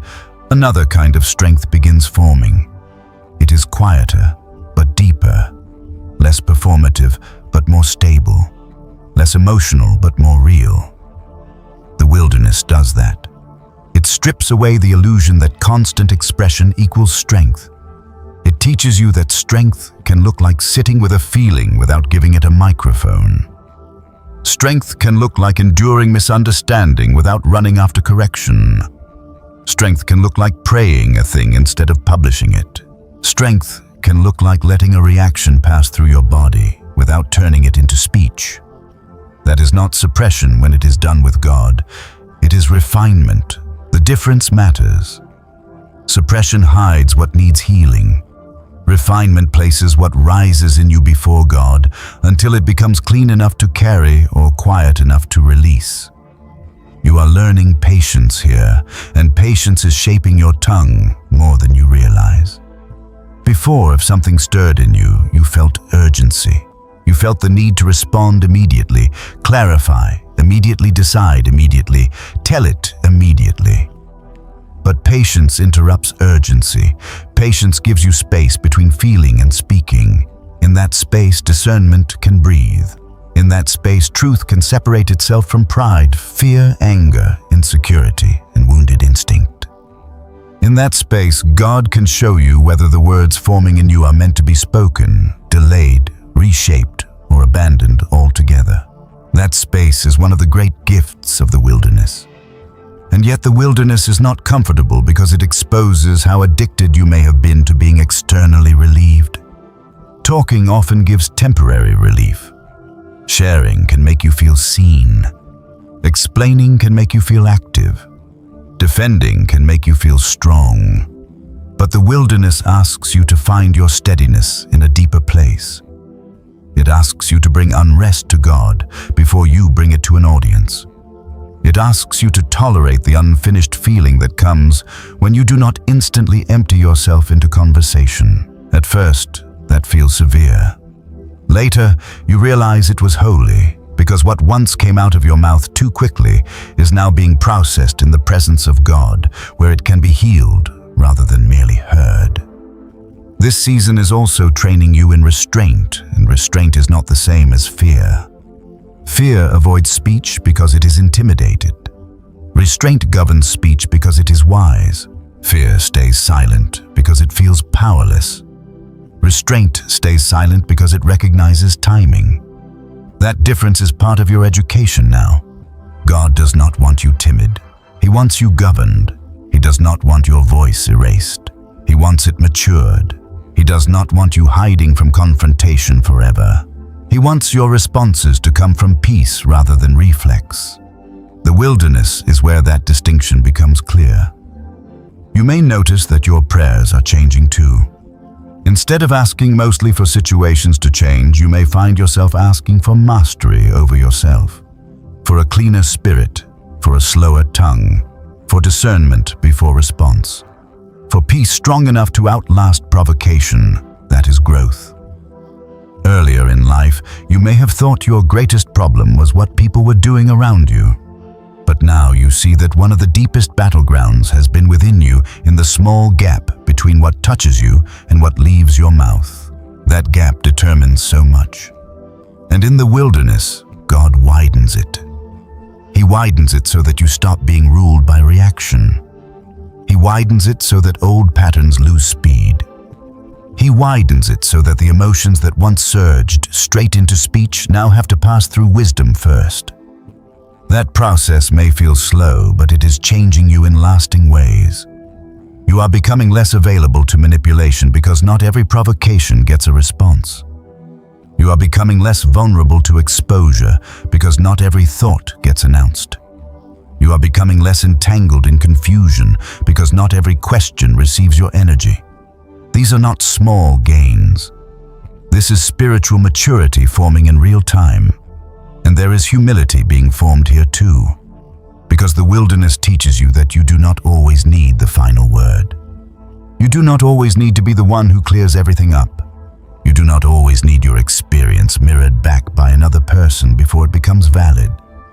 another kind of strength begins forming. It is quieter, but deeper. Less performative, but more stable. Less emotional, but more real. The wilderness does that. It strips away the illusion that constant expression equals strength. It teaches you that strength can look like sitting with a feeling without giving it a microphone. Strength can look like enduring misunderstanding without running after correction. Strength can look like praying a thing instead of publishing it. Strength can look like letting a reaction pass through your body without turning it into speech. That is not suppression when it is done with God. It is refinement. The difference matters. Suppression hides what needs healing. Refinement places what rises in you before God until it becomes clean enough to carry or quiet enough to release. You are learning patience here, and patience is shaping your tongue more than you realize. Before, if something stirred in you, you felt urgency. You felt the need to respond immediately, clarify, immediately decide immediately, tell it immediately. But patience interrupts urgency. Patience gives you space between feeling and speaking. In that space, discernment can breathe. In that space, truth can separate itself from pride, fear, anger, insecurity, and wounded instinct. In that space, God can show you whether the words forming in you are meant to be spoken, delayed, reshaped, or abandoned altogether. That space is one of the great gifts of the wilderness. And yet the wilderness is not comfortable because it exposes how addicted you may have been to being externally relieved. Talking often gives temporary relief. Sharing can make you feel seen. Explaining can make you feel active. Defending can make you feel strong. But the wilderness asks you to find your steadiness in a deeper place. It asks you to bring unrest to God before you bring it to an audience. It asks you to tolerate the unfinished feeling that comes when you do not instantly empty yourself into conversation. At first, that feels severe. Later, you realize it was holy, because what once came out of your mouth too quickly is now being processed in the presence of God, where it can be healed rather than merely heard. This season is also training you in restraint, and restraint is not the same as fear. Fear avoids speech because it is intimidated. Restraint governs speech because it is wise. Fear stays silent because it feels powerless. Restraint stays silent because it recognizes timing. That difference is part of your education now. God does not want you timid. He wants you governed. He does not want your voice erased. He wants it matured. He does not want you hiding from confrontation forever. He wants your responses to come from peace rather than reflex. The wilderness is where that distinction becomes clear. You may notice that your prayers are changing too. Instead of asking mostly for situations to change, you may find yourself asking for mastery over yourself, for a cleaner spirit, for a slower tongue, for discernment before response, for peace strong enough to outlast provocation. That is growth. Earlier in life, you may have thought your greatest problem was what people were doing around you. But now you see that one of the deepest battlegrounds has been within you, in the small gap between what touches you and what leaves your mouth. That gap determines so much. And in the wilderness, God widens it. He widens it so that you stop being ruled by reaction. He widens it so that old patterns lose speed. He widens it so that the emotions that once surged straight into speech now have to pass through wisdom first. That process may feel slow, but it is changing you in lasting ways. You are becoming less available to manipulation because not every provocation gets a response. You are becoming less vulnerable to exposure because not every thought gets announced. You are becoming less entangled in confusion because not every question receives your energy. These are not small gains. This is spiritual maturity forming in real time. And there is humility being formed here too, because the wilderness teaches you that you do not always need the final word. You do not always need to be the one who clears everything up. You do not always need your experience mirrored back by another person before it becomes valid.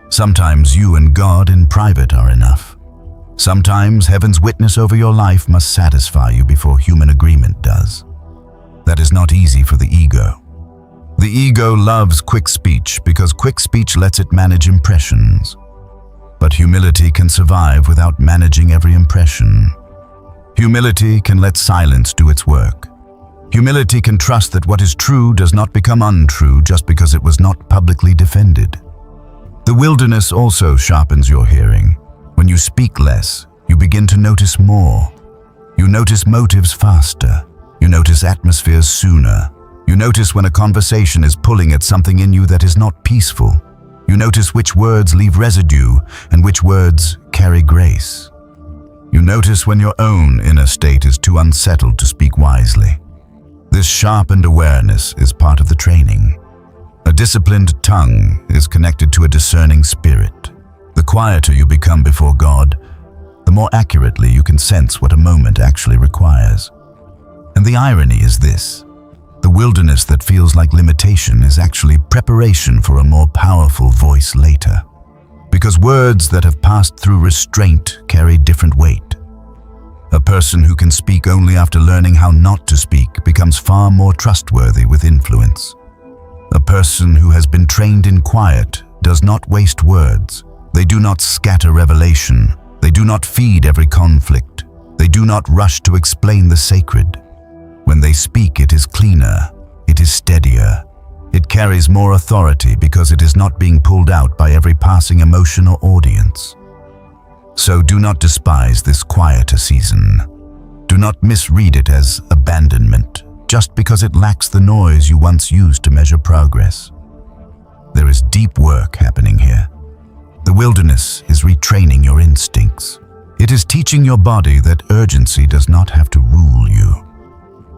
Sometimes you and God in private are enough. Sometimes heaven's witness over your life must satisfy you before human agreement does. That is not easy for the ego. The ego loves quick speech because quick speech lets it manage impressions. But humility can survive without managing every impression. Humility can let silence do its work. Humility can trust that what is true does not become untrue just because it was not publicly defended. The wilderness also sharpens your hearing. When you speak less, you begin to notice more. You notice motives faster. You notice atmospheres sooner. You notice when a conversation is pulling at something in you that is not peaceful. You notice which words leave residue and which words carry grace. You notice when your own inner state is too unsettled to speak wisely. This sharpened awareness is part of the training. A disciplined tongue is connected to a discerning spirit. The quieter you become before God, the more accurately you can sense what a moment actually requires. And the irony is this: the wilderness that feels like limitation is actually preparation for a more powerful voice later. Because words that have passed through restraint carry different weight. A person who can speak only after learning how not to speak becomes far more trustworthy with influence. A person who has been trained in quiet does not waste words. They do not scatter revelation. They do not feed every conflict. They do not rush to explain the sacred. When they speak, it is cleaner. It is steadier. It carries more authority because it is not being pulled out by every passing emotion or audience. So do not despise this quieter season. Do not misread it as abandonment, just because it lacks the noise you once used to measure progress. There is deep work happening here. The wilderness is retraining your instincts. It is teaching your body that urgency does not have to rule you.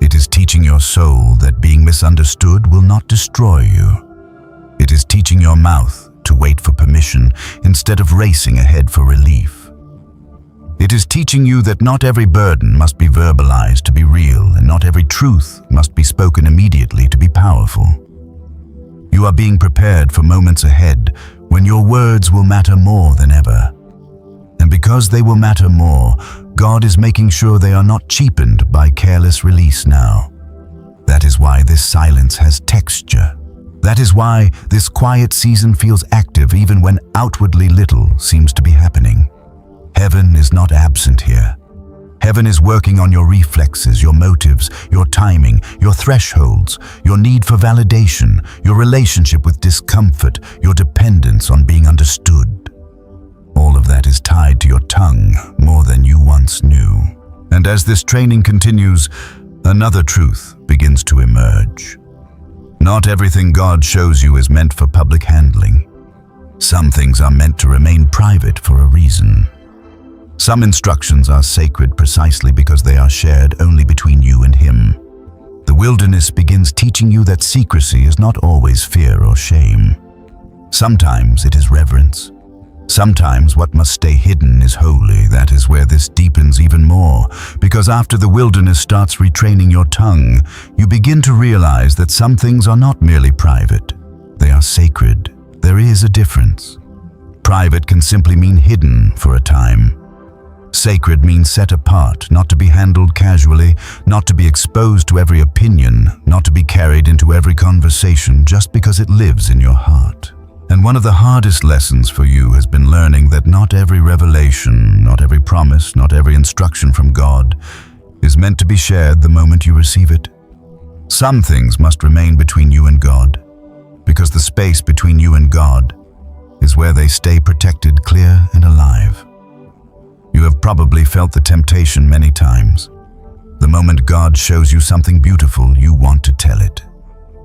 It is teaching your soul that being misunderstood will not destroy you. It is teaching your mouth to wait for permission instead of racing ahead for relief. It is teaching you that not every burden must be verbalized to be real, and not every truth must be spoken immediately to be powerful. You are being prepared for moments ahead when your words will matter more than ever. And because they will matter more, God is making sure they are not cheapened by careless release now. That is why this silence has texture. That is why this quiet season feels active even when outwardly little seems to be happening. Heaven is not absent here. Heaven is working on your reflexes, your motives, your timing, your thresholds, your need for validation, your relationship with discomfort, your dependence on being understood. All of that is tied to your tongue more than you once knew. And as this training continues, another truth begins to emerge. Not everything God shows you is meant for public handling. Some things are meant to remain private for a reason. Some instructions are sacred precisely because they are shared only between you and Him. The wilderness begins teaching you that secrecy is not always fear or shame. Sometimes it is reverence. Sometimes what must stay hidden is holy. That is where this deepens even more, because after the wilderness starts retraining your tongue, you begin to realize that some things are not merely private. They are sacred. There is a difference. Private can simply mean hidden for a time. Sacred means set apart, not to be handled casually, not to be exposed to every opinion, not to be carried into every conversation just because it lives in your heart. And one of the hardest lessons for you has been learning that not every revelation, not every promise, not every instruction from God is meant to be shared the moment you receive it. Some things must remain between you and God, because the space between you and God is where they stay protected, clear, and alive. You have probably felt the temptation many times. The moment God shows you something beautiful, you want to tell it.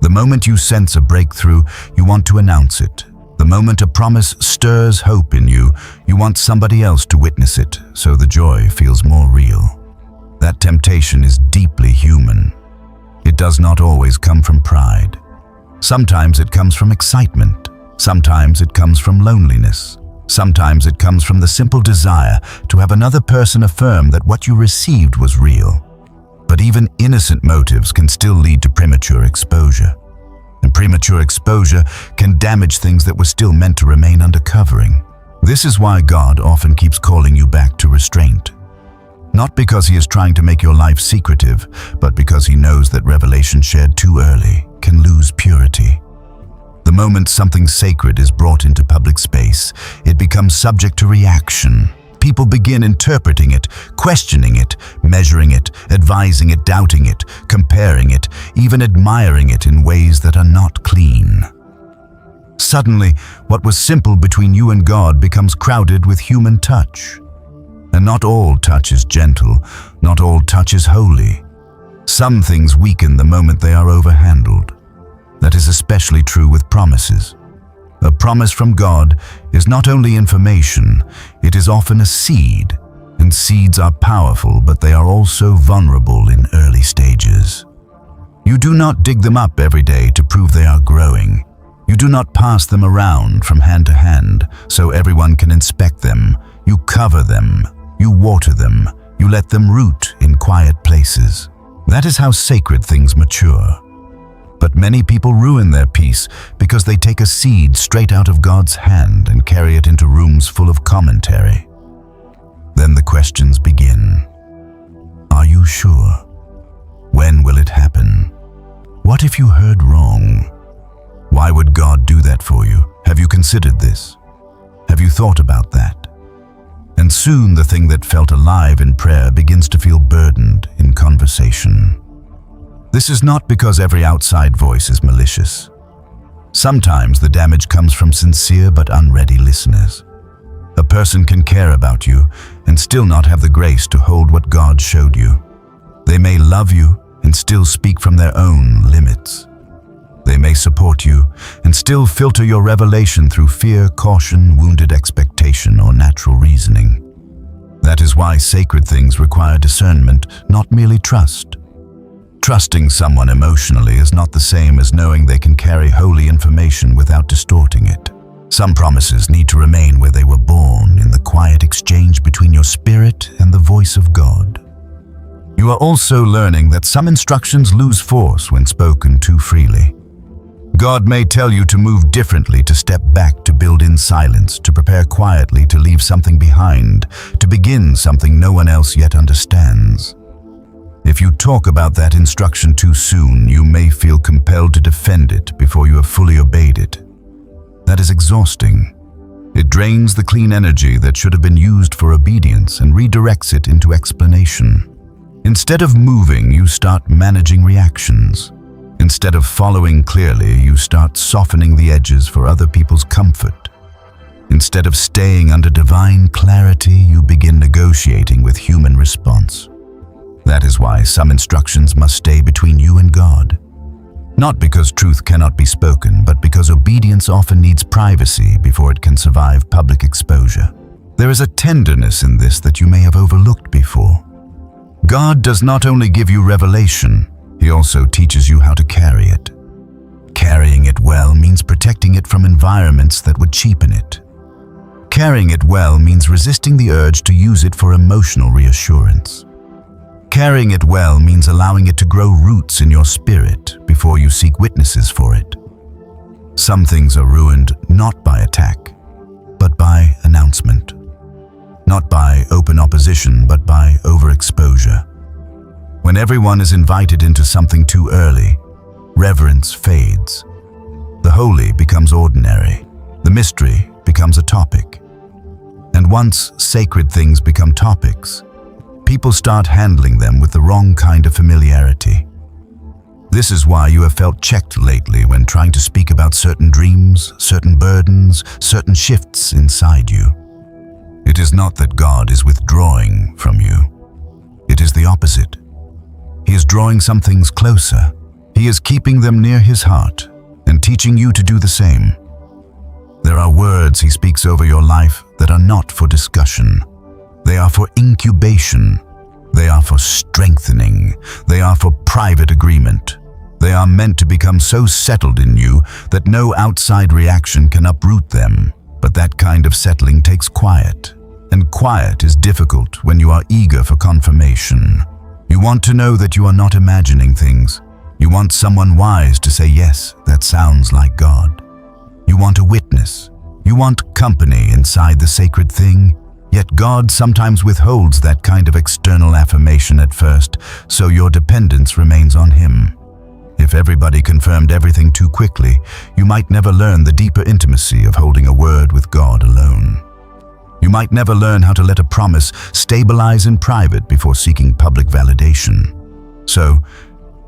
The moment you sense a breakthrough, you want to announce it. The moment a promise stirs hope in you, you want somebody else to witness it, so the joy feels more real. That temptation is deeply human. It does not always come from pride. Sometimes it comes from excitement. Sometimes it comes from loneliness. Sometimes it comes from the simple desire to have another person affirm that what you received was real. But even innocent motives can still lead to premature exposure. And premature exposure can damage things that were still meant to remain under covering. This is why God often keeps calling you back to restraint. Not because He is trying to make your life secretive, but because He knows that revelation shared too early can lose purity. The moment something sacred is brought into public space, it becomes subject to reaction. People begin interpreting it, questioning it, measuring it, advising it, doubting it, comparing it, even admiring it in ways that are not clean. Suddenly, what was simple between you and God becomes crowded with human touch. And not all touch is gentle, not all touch is holy. Some things weaken the moment they are overhandled. That is especially true with promises. A promise from God is not only information, it is often a seed, and seeds are powerful, but they are also vulnerable in early stages. You do not dig them up every day to prove they are growing. You do not pass them around from hand to hand so everyone can inspect them. You cover them, you water them, you let them root in quiet places. That is how sacred things mature. But many people ruin their peace because they take a seed straight out of God's hand and carry it into rooms full of commentary. Then the questions begin. Are you sure? When will it happen? What if you heard wrong? Why would God do that for you? Have you considered this? Have you thought about that? And soon the thing that felt alive in prayer begins to feel burdened in conversation. This is not because every outside voice is malicious. Sometimes the damage comes from sincere but unready listeners. A person can care about you and still not have the grace to hold what God showed you. They may love you and still speak from their own limits. They may support you and still filter your revelation through fear, caution, wounded expectation, or natural reasoning. That is why sacred things require discernment, not merely trust. Trusting someone emotionally is not the same as knowing they can carry holy information without distorting it. Some promises need to remain where they were born, in the quiet exchange between your spirit and the voice of God. You are also learning that some instructions lose force when spoken too freely. God may tell you to move differently, to step back, to build in silence, to prepare quietly, to leave something behind, to begin something no one else yet understands. If you talk about that instruction too soon, you may feel compelled to defend it before you have fully obeyed it. That is exhausting. It drains the clean energy that should have been used for obedience and redirects it into explanation. Instead of moving, you start managing reactions. Instead of following clearly, you start softening the edges for other people's comfort. Instead of staying under divine clarity, you begin negotiating with human response. That is why some instructions must stay between you and God. Not because truth cannot be spoken, but because obedience often needs privacy before it can survive public exposure. There is a tenderness in this that you may have overlooked before. God does not only give you revelation, He also teaches you how to carry it. Carrying it well means protecting it from environments that would cheapen it. Carrying it well means resisting the urge to use it for emotional reassurance. Carrying it well means allowing it to grow roots in your spirit before you seek witnesses for it. Some things are ruined not by attack, but by announcement. Not by open opposition, but by overexposure. When everyone is invited into something too early, reverence fades. The holy becomes ordinary. The mystery becomes a topic. And once sacred things become topics, people start handling them with the wrong kind of familiarity. This is why you have felt checked lately when trying to speak about certain dreams, certain burdens, certain shifts inside you. It is not that God is withdrawing from you. It is the opposite. He is drawing some things closer. He is keeping them near His heart and teaching you to do the same. There are words He speaks over your life that are not for discussion. They are for incubation. They are for strengthening. They are for private agreement. They are meant to become so settled in you that no outside reaction can uproot them. But that kind of settling takes quiet. And quiet is difficult when you are eager for confirmation. You want to know that you are not imagining things. You want someone wise to say, yes, that sounds like God. You want a witness. You want company inside the sacred thing. Yet God sometimes withholds that kind of external affirmation at first, so your dependence remains on Him. If everybody confirmed everything too quickly, you might never learn the deeper intimacy of holding a word with God alone. You might never learn how to let a promise stabilize in private before seeking public validation. So,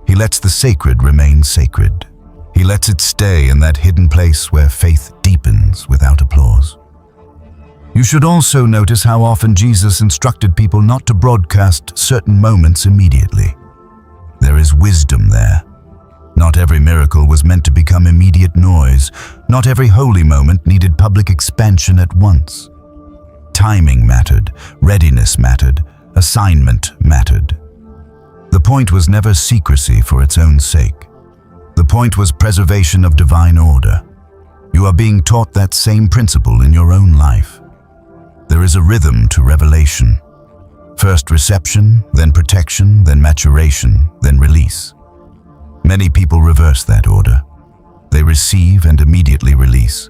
He lets the sacred remain sacred. He lets it stay in that hidden place where faith deepens without applause. You should also notice how often Jesus instructed people not to broadcast certain moments immediately. There is wisdom there. Not every miracle was meant to become immediate noise. Not every holy moment needed public expansion at once. Timing mattered, readiness mattered, assignment mattered. The point was never secrecy for its own sake. The point was preservation of divine order. You are being taught that same principle in your own life. There is a rhythm to revelation. First reception, then protection, then maturation, then release. Many people reverse that order. They receive and immediately release.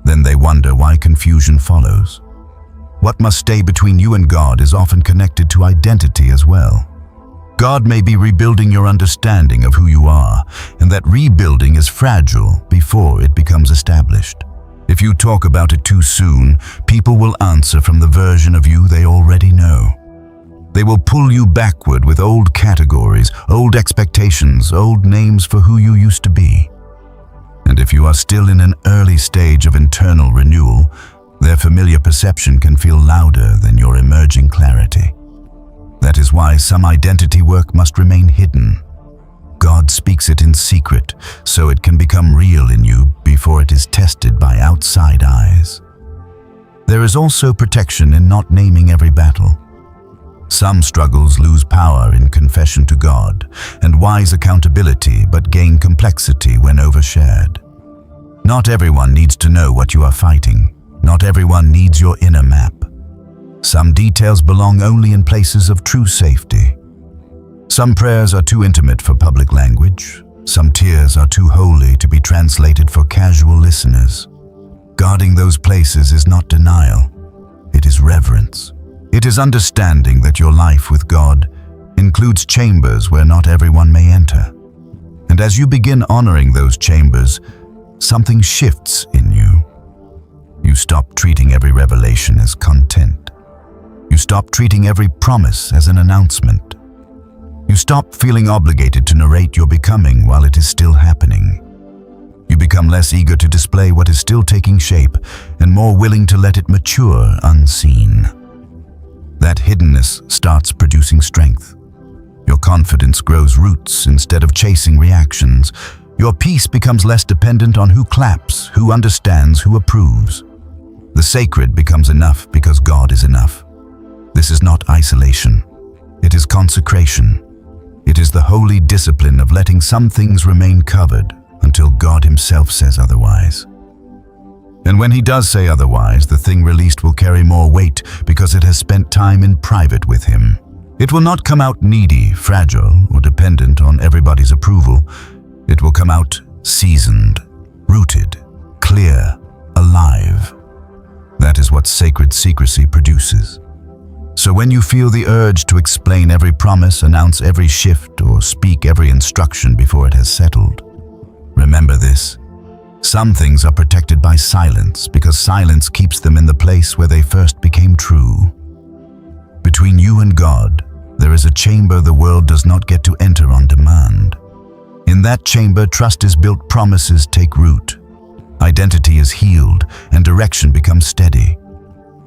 Then they wonder why confusion follows. What must stay between you and God is often connected to identity as well. God may be rebuilding your understanding of who you are, and that rebuilding is fragile before it becomes established. If you talk about it too soon, people will answer from the version of you they already know. They will pull you backward with old categories, old expectations, old names for who you used to be. And if you are still in an early stage of internal renewal, Their familiar perception can feel louder than your emerging clarity. That is why some identity work must remain hidden. God speaks it in secret, so it can become real in you before it is tested by outside eyes. There is also protection in not naming every battle. Some struggles lose power in confession to God and wise accountability, but gain complexity when overshared. Not everyone needs to know what you are fighting. Not everyone needs your inner map. Some details belong only in places of true safety. Some prayers are too intimate for public language. Some tears are too holy to be translated for casual listeners. Guarding those places is not denial. It is reverence. It is understanding that your life with God includes chambers where not everyone may enter. And as you begin honoring those chambers, something shifts in you. You stop treating every revelation as content. You stop treating every promise as an announcement. You stop feeling obligated to narrate your becoming while it is still happening. You become less eager to display what is still taking shape and more willing to let it mature unseen. That hiddenness starts producing strength. Your confidence grows roots instead of chasing reactions. Your peace becomes less dependent on who claps, who understands, who approves. The sacred becomes enough because God is enough. This is not isolation. It is consecration. It is the holy discipline of letting some things remain covered until God Himself says otherwise. And when He does say otherwise, the thing released will carry more weight because it has spent time in private with Him. It will not come out needy, fragile, or dependent on everybody's approval. It will come out seasoned, rooted, clear, alive. That is what sacred secrecy produces. So when you feel the urge to explain every promise, announce every shift, or speak every instruction before it has settled, remember this. Some things are protected by silence because silence keeps them in the place where they first became true. Between you and God, there is a chamber the world does not get to enter on demand. In that chamber, trust is built, promises take root, identity is healed, and direction becomes steady.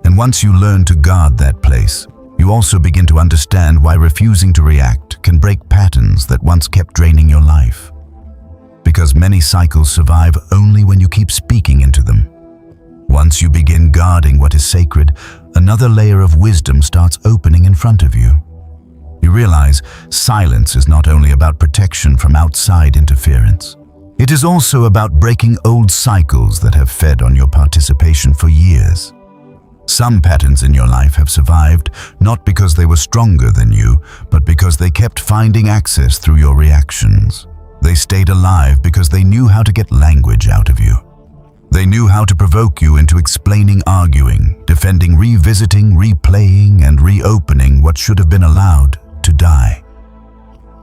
And once you learn to guard that place, you also begin to understand why refusing to react can break patterns that once kept draining your life. Because many cycles survive only when you keep speaking into them. Once you begin guarding what is sacred, another layer of wisdom starts opening in front of you. You realize silence is not only about protection from outside interference. It is also about breaking old cycles that have fed on your participation for years. Some patterns in your life have survived not because they were stronger than you, but because they kept finding access through your reactions. They stayed alive because they knew how to get language out of you. They knew how to provoke you into explaining, arguing, defending, revisiting, replaying, and reopening what should have been allowed to die.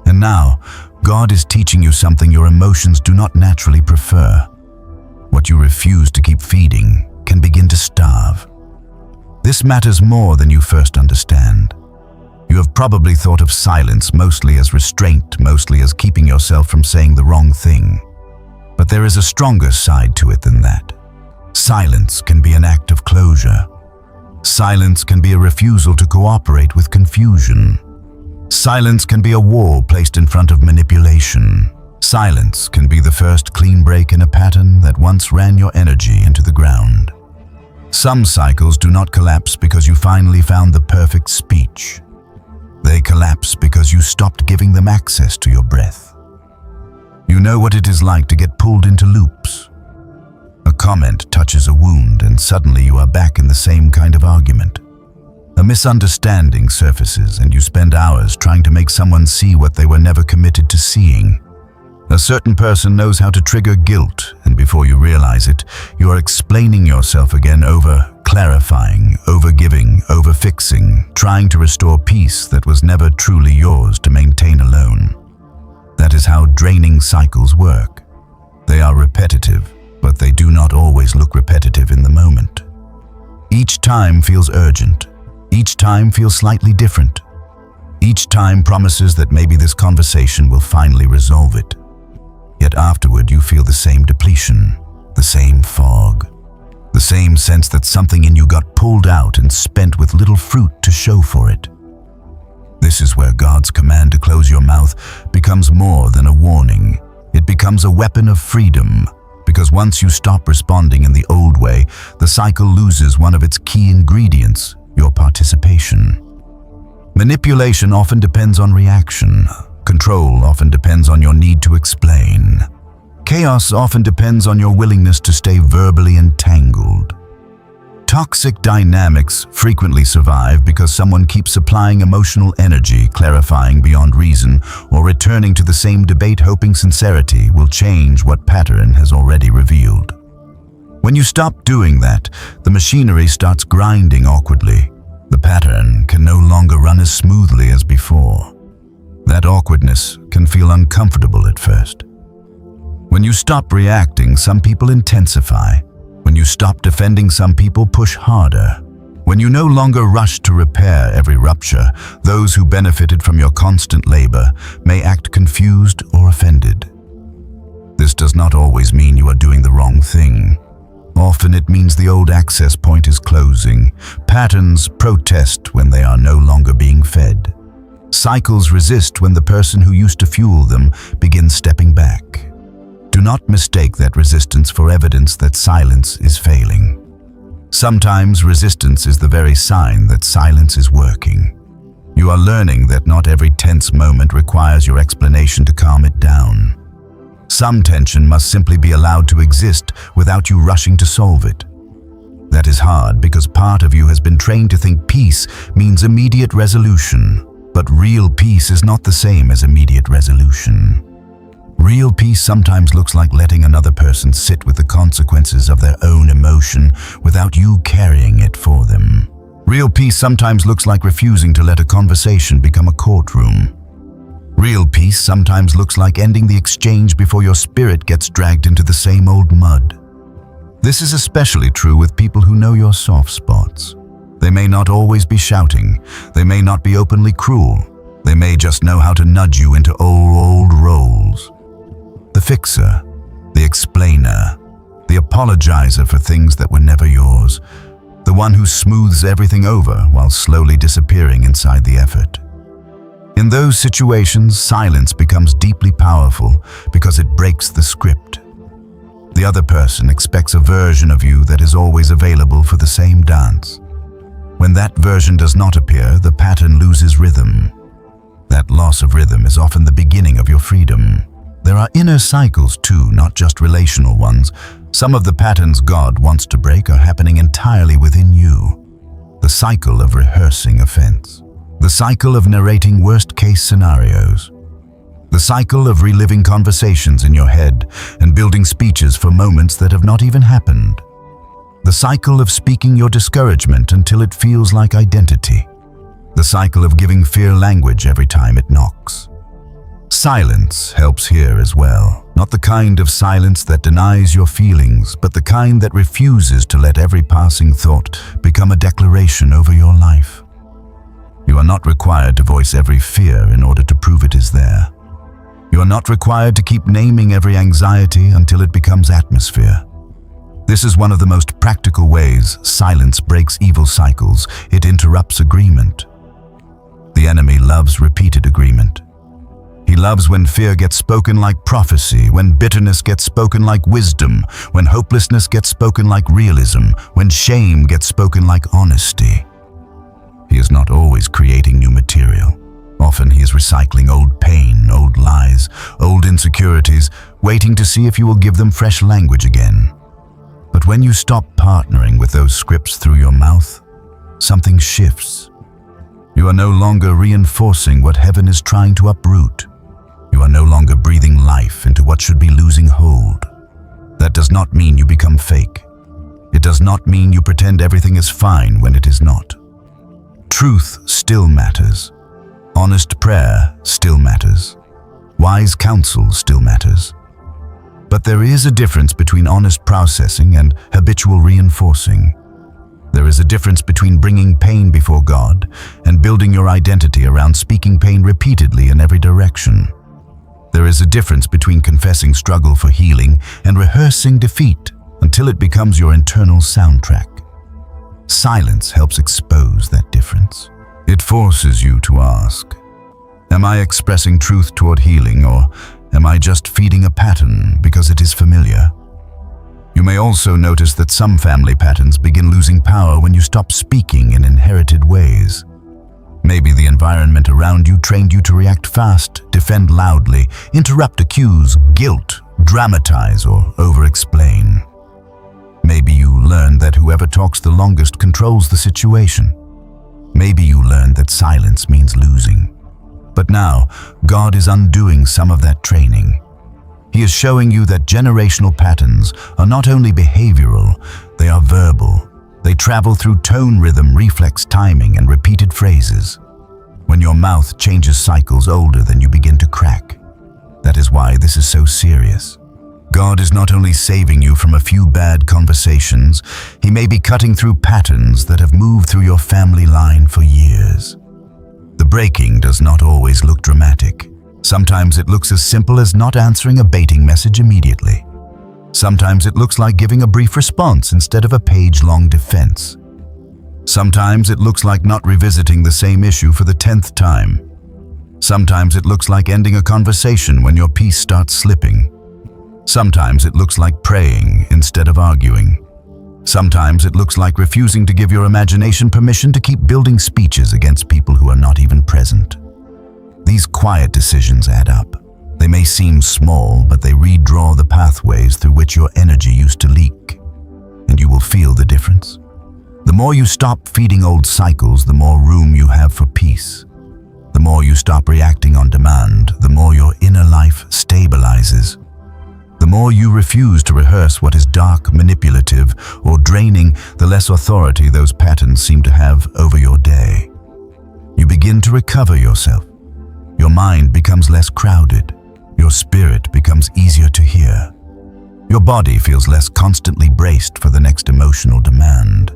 And now, God is teaching you something your emotions do not naturally prefer. What you refuse to keep feeding can begin to starve. This matters more than you first understand. You have probably thought of silence mostly as restraint, mostly as keeping yourself from saying the wrong thing. But there is a stronger side to it than that. Silence can be an act of closure. Silence can be a refusal to cooperate with confusion. Silence can be a wall placed in front of manipulation. Silence can be the first clean break in a pattern that once ran your energy into the ground. Some cycles do not collapse because you finally found the perfect speech. They collapse because you stopped giving them access to your breath. You know what it is like to get pulled into loops. A comment touches a wound and suddenly you are back in the same kind of argument. A misunderstanding surfaces and you spend hours trying to make someone see what they were never committed to seeing. A certain person knows how to trigger guilt, and before you realize it, you are explaining yourself again, over-clarifying, over-giving, over-fixing, trying to restore peace that was never truly yours to maintain alone. That is how draining cycles work. They are repetitive, but they do not always look repetitive in the moment. Each time feels urgent. Each time feels slightly different. Each time promises that maybe this conversation will finally resolve it. Yet afterward you feel the same depletion, the same fog, the same sense that something in you got pulled out and spent with little fruit to show for it. This is where God's command to close your mouth becomes more than a warning. It becomes a weapon of freedom, because once you stop responding in the old way, the cycle loses one of its key ingredients, your participation. Manipulation often depends on reaction. Control often depends on your need to explain. Chaos often depends on your willingness to stay verbally entangled. Toxic dynamics frequently survive because someone keeps supplying emotional energy, clarifying beyond reason, or returning to the same debate hoping sincerity will change what pattern has already revealed. When you stop doing that, the machinery starts grinding awkwardly. The pattern can no longer run as smoothly as before. That awkwardness can feel uncomfortable at first. When you stop reacting, some people intensify. When you stop defending, some people push harder. When you no longer rush to repair every rupture, those who benefited from your constant labor may act confused or offended. This does not always mean you are doing the wrong thing. Often it means the old access point is closing. Patterns protest when they are no longer being fed. Cycles resist when the person who used to fuel them begins stepping back. Do not mistake that resistance for evidence that silence is failing. Sometimes resistance is the very sign that silence is working. You are learning that not every tense moment requires your explanation to calm it down. Some tension must simply be allowed to exist without you rushing to solve it. That is hard because part of you has been trained to think peace means immediate resolution, but real peace is not the same as immediate resolution. Real peace sometimes looks like letting another person sit with the consequences of their own emotion without you carrying it for them. Real peace sometimes looks like refusing to let a conversation become a courtroom. Real peace sometimes looks like ending the exchange before your spirit gets dragged into the same old mud. This is especially true with people who know your soft spots. They may not always be shouting. They may not be openly cruel. They may just know how to nudge you into old roles. The fixer, the explainer, the apologizer for things that were never yours, the one who smooths everything over while slowly disappearing inside the effort. In those situations, silence becomes deeply powerful because it breaks the script. The other person expects a version of you that is always available for the same dance. When that version does not appear, the pattern loses rhythm. That loss of rhythm is often the beginning of your freedom. There are inner cycles too, not just relational ones. Some of the patterns God wants to break are happening entirely within you. The cycle of rehearsing offense. The cycle of narrating worst-case scenarios. The cycle of reliving conversations in your head and building speeches for moments that have not even happened. The cycle of speaking your discouragement until it feels like identity. The cycle of giving fear language every time it knocks. Silence helps here as well. Not the kind of silence that denies your feelings, but the kind that refuses to let every passing thought become a declaration over your life. You are not required to voice every fear in order to prove it is there. You are not required to keep naming every anxiety until it becomes atmosphere. This is one of the most practical ways silence breaks evil cycles. It interrupts agreement. The enemy loves repeated agreement. He loves when fear gets spoken like prophecy, when bitterness gets spoken like wisdom, when hopelessness gets spoken like realism, when shame gets spoken like honesty. He is not always creating new material. Often he is recycling old pain, old lies, old insecurities, waiting to see if you will give them fresh language again. But when you stop partnering with those scripts through your mouth, something shifts. You are no longer reinforcing what heaven is trying to uproot. You are no longer breathing life into what should be losing hold. That does not mean you become fake. It does not mean you pretend everything is fine when it is not. Truth still matters. Honest prayer still matters. Wise counsel still matters. But there is a difference between honest processing and habitual reinforcing. There is a difference between bringing pain before God and building your identity around speaking pain repeatedly in every direction. There is a difference between confessing struggle for healing and rehearsing defeat. until it becomes your internal soundtrack. Silence helps expose that difference. It forces you to ask, am I expressing truth toward healing, or am I just feeding a pattern because it is familiar? You may also notice that some family patterns begin losing power when you stop speaking in inherited ways. Maybe the environment around you trained you to react fast, defend loudly, interrupt, accuse, guilt, dramatize, or over-explain. Maybe you learned that whoever talks the longest controls the situation. Maybe you learned that silence means losing. But now, God is undoing some of that training. He is showing you that generational patterns are not only behavioral, they are verbal. They travel through tone, rhythm, reflex, timing, and repeated phrases. When your mouth changes cycles older than you begin to crack. That is why this is so serious. God is not only saving you from a few bad conversations, He may be cutting through patterns that have moved through your family line for years. The breaking does not always look dramatic. Sometimes it looks as simple as not answering a baiting message immediately. Sometimes it looks like giving a brief response instead of a page-long defense. Sometimes it looks like not revisiting the same issue for the 10th time. Sometimes it looks like ending a conversation when your peace starts slipping. Sometimes it looks like praying instead of arguing. Sometimes it looks like refusing to give your imagination permission to keep building speeches against people who are not even present. These quiet decisions add up. They may seem small, but they redraw the pathways through which your energy used to leak, and you will feel the difference. The more you stop feeding old cycles, the more room you have for peace. The more you stop reacting on demand, the more your inner life stabilizes. The more you refuse to rehearse what is dark, manipulative, or draining, the less authority those patterns seem to have over your day. You begin to recover yourself. Your mind becomes less crowded. Your spirit becomes easier to hear. Your body feels less constantly braced for the next emotional demand.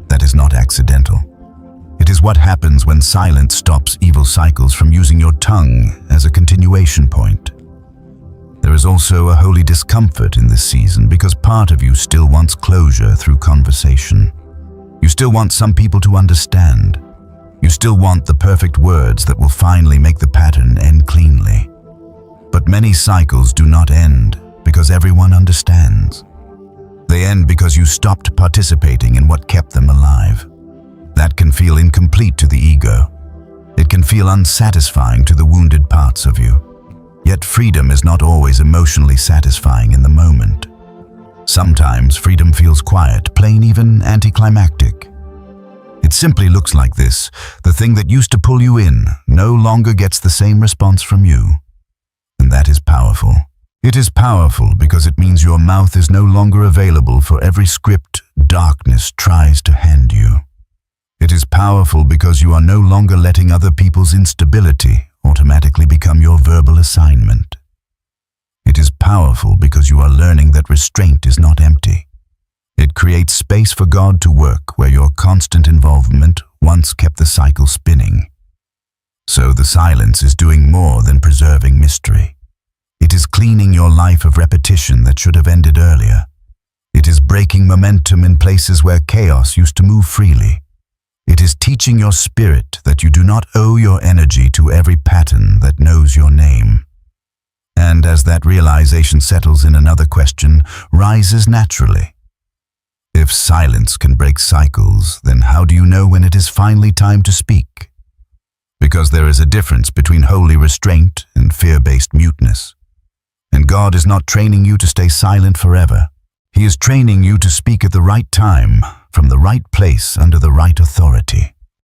That is not accidental. It is what happens when silence stops evil cycles from using your tongue as a continuation point. There is also a holy discomfort in this season because part of you still wants closure through conversation. You still want some people to understand. You still want the perfect words that will finally make the pattern end cleanly. But many cycles do not end because everyone understands. They end because you stopped participating in what kept them alive. That can feel incomplete to the ego. It can feel unsatisfying to the wounded parts of you. Yet freedom is not always emotionally satisfying in the moment. Sometimes freedom feels quiet, plain, even anticlimactic. It simply looks like this: the thing that used to pull you in no longer gets the same response from you. And that is powerful. It is powerful because it means your mouth is no longer available for every script darkness tries to hand you. It is powerful because you are no longer letting other people's instability automatically become your verbal assignment. It is powerful because you are learning that restraint is not empty. It creates space for God to work where your constant involvement once kept the cycle spinning. So the silence is doing more than preserving mystery. It is cleaning your life of repetition that should have ended earlier. It is breaking momentum in places where chaos used to move freely. It is teaching your spirit that you do not owe your energy to every pattern that knows your name. And as that realization settles in, another question rises naturally. If silence can break cycles, then how do you know when it is finally time to speak? Because there is a difference between holy restraint and fear-based muteness. And God is not training you to stay silent forever. He is training you to speak at the right time, from the right place, under the right authority.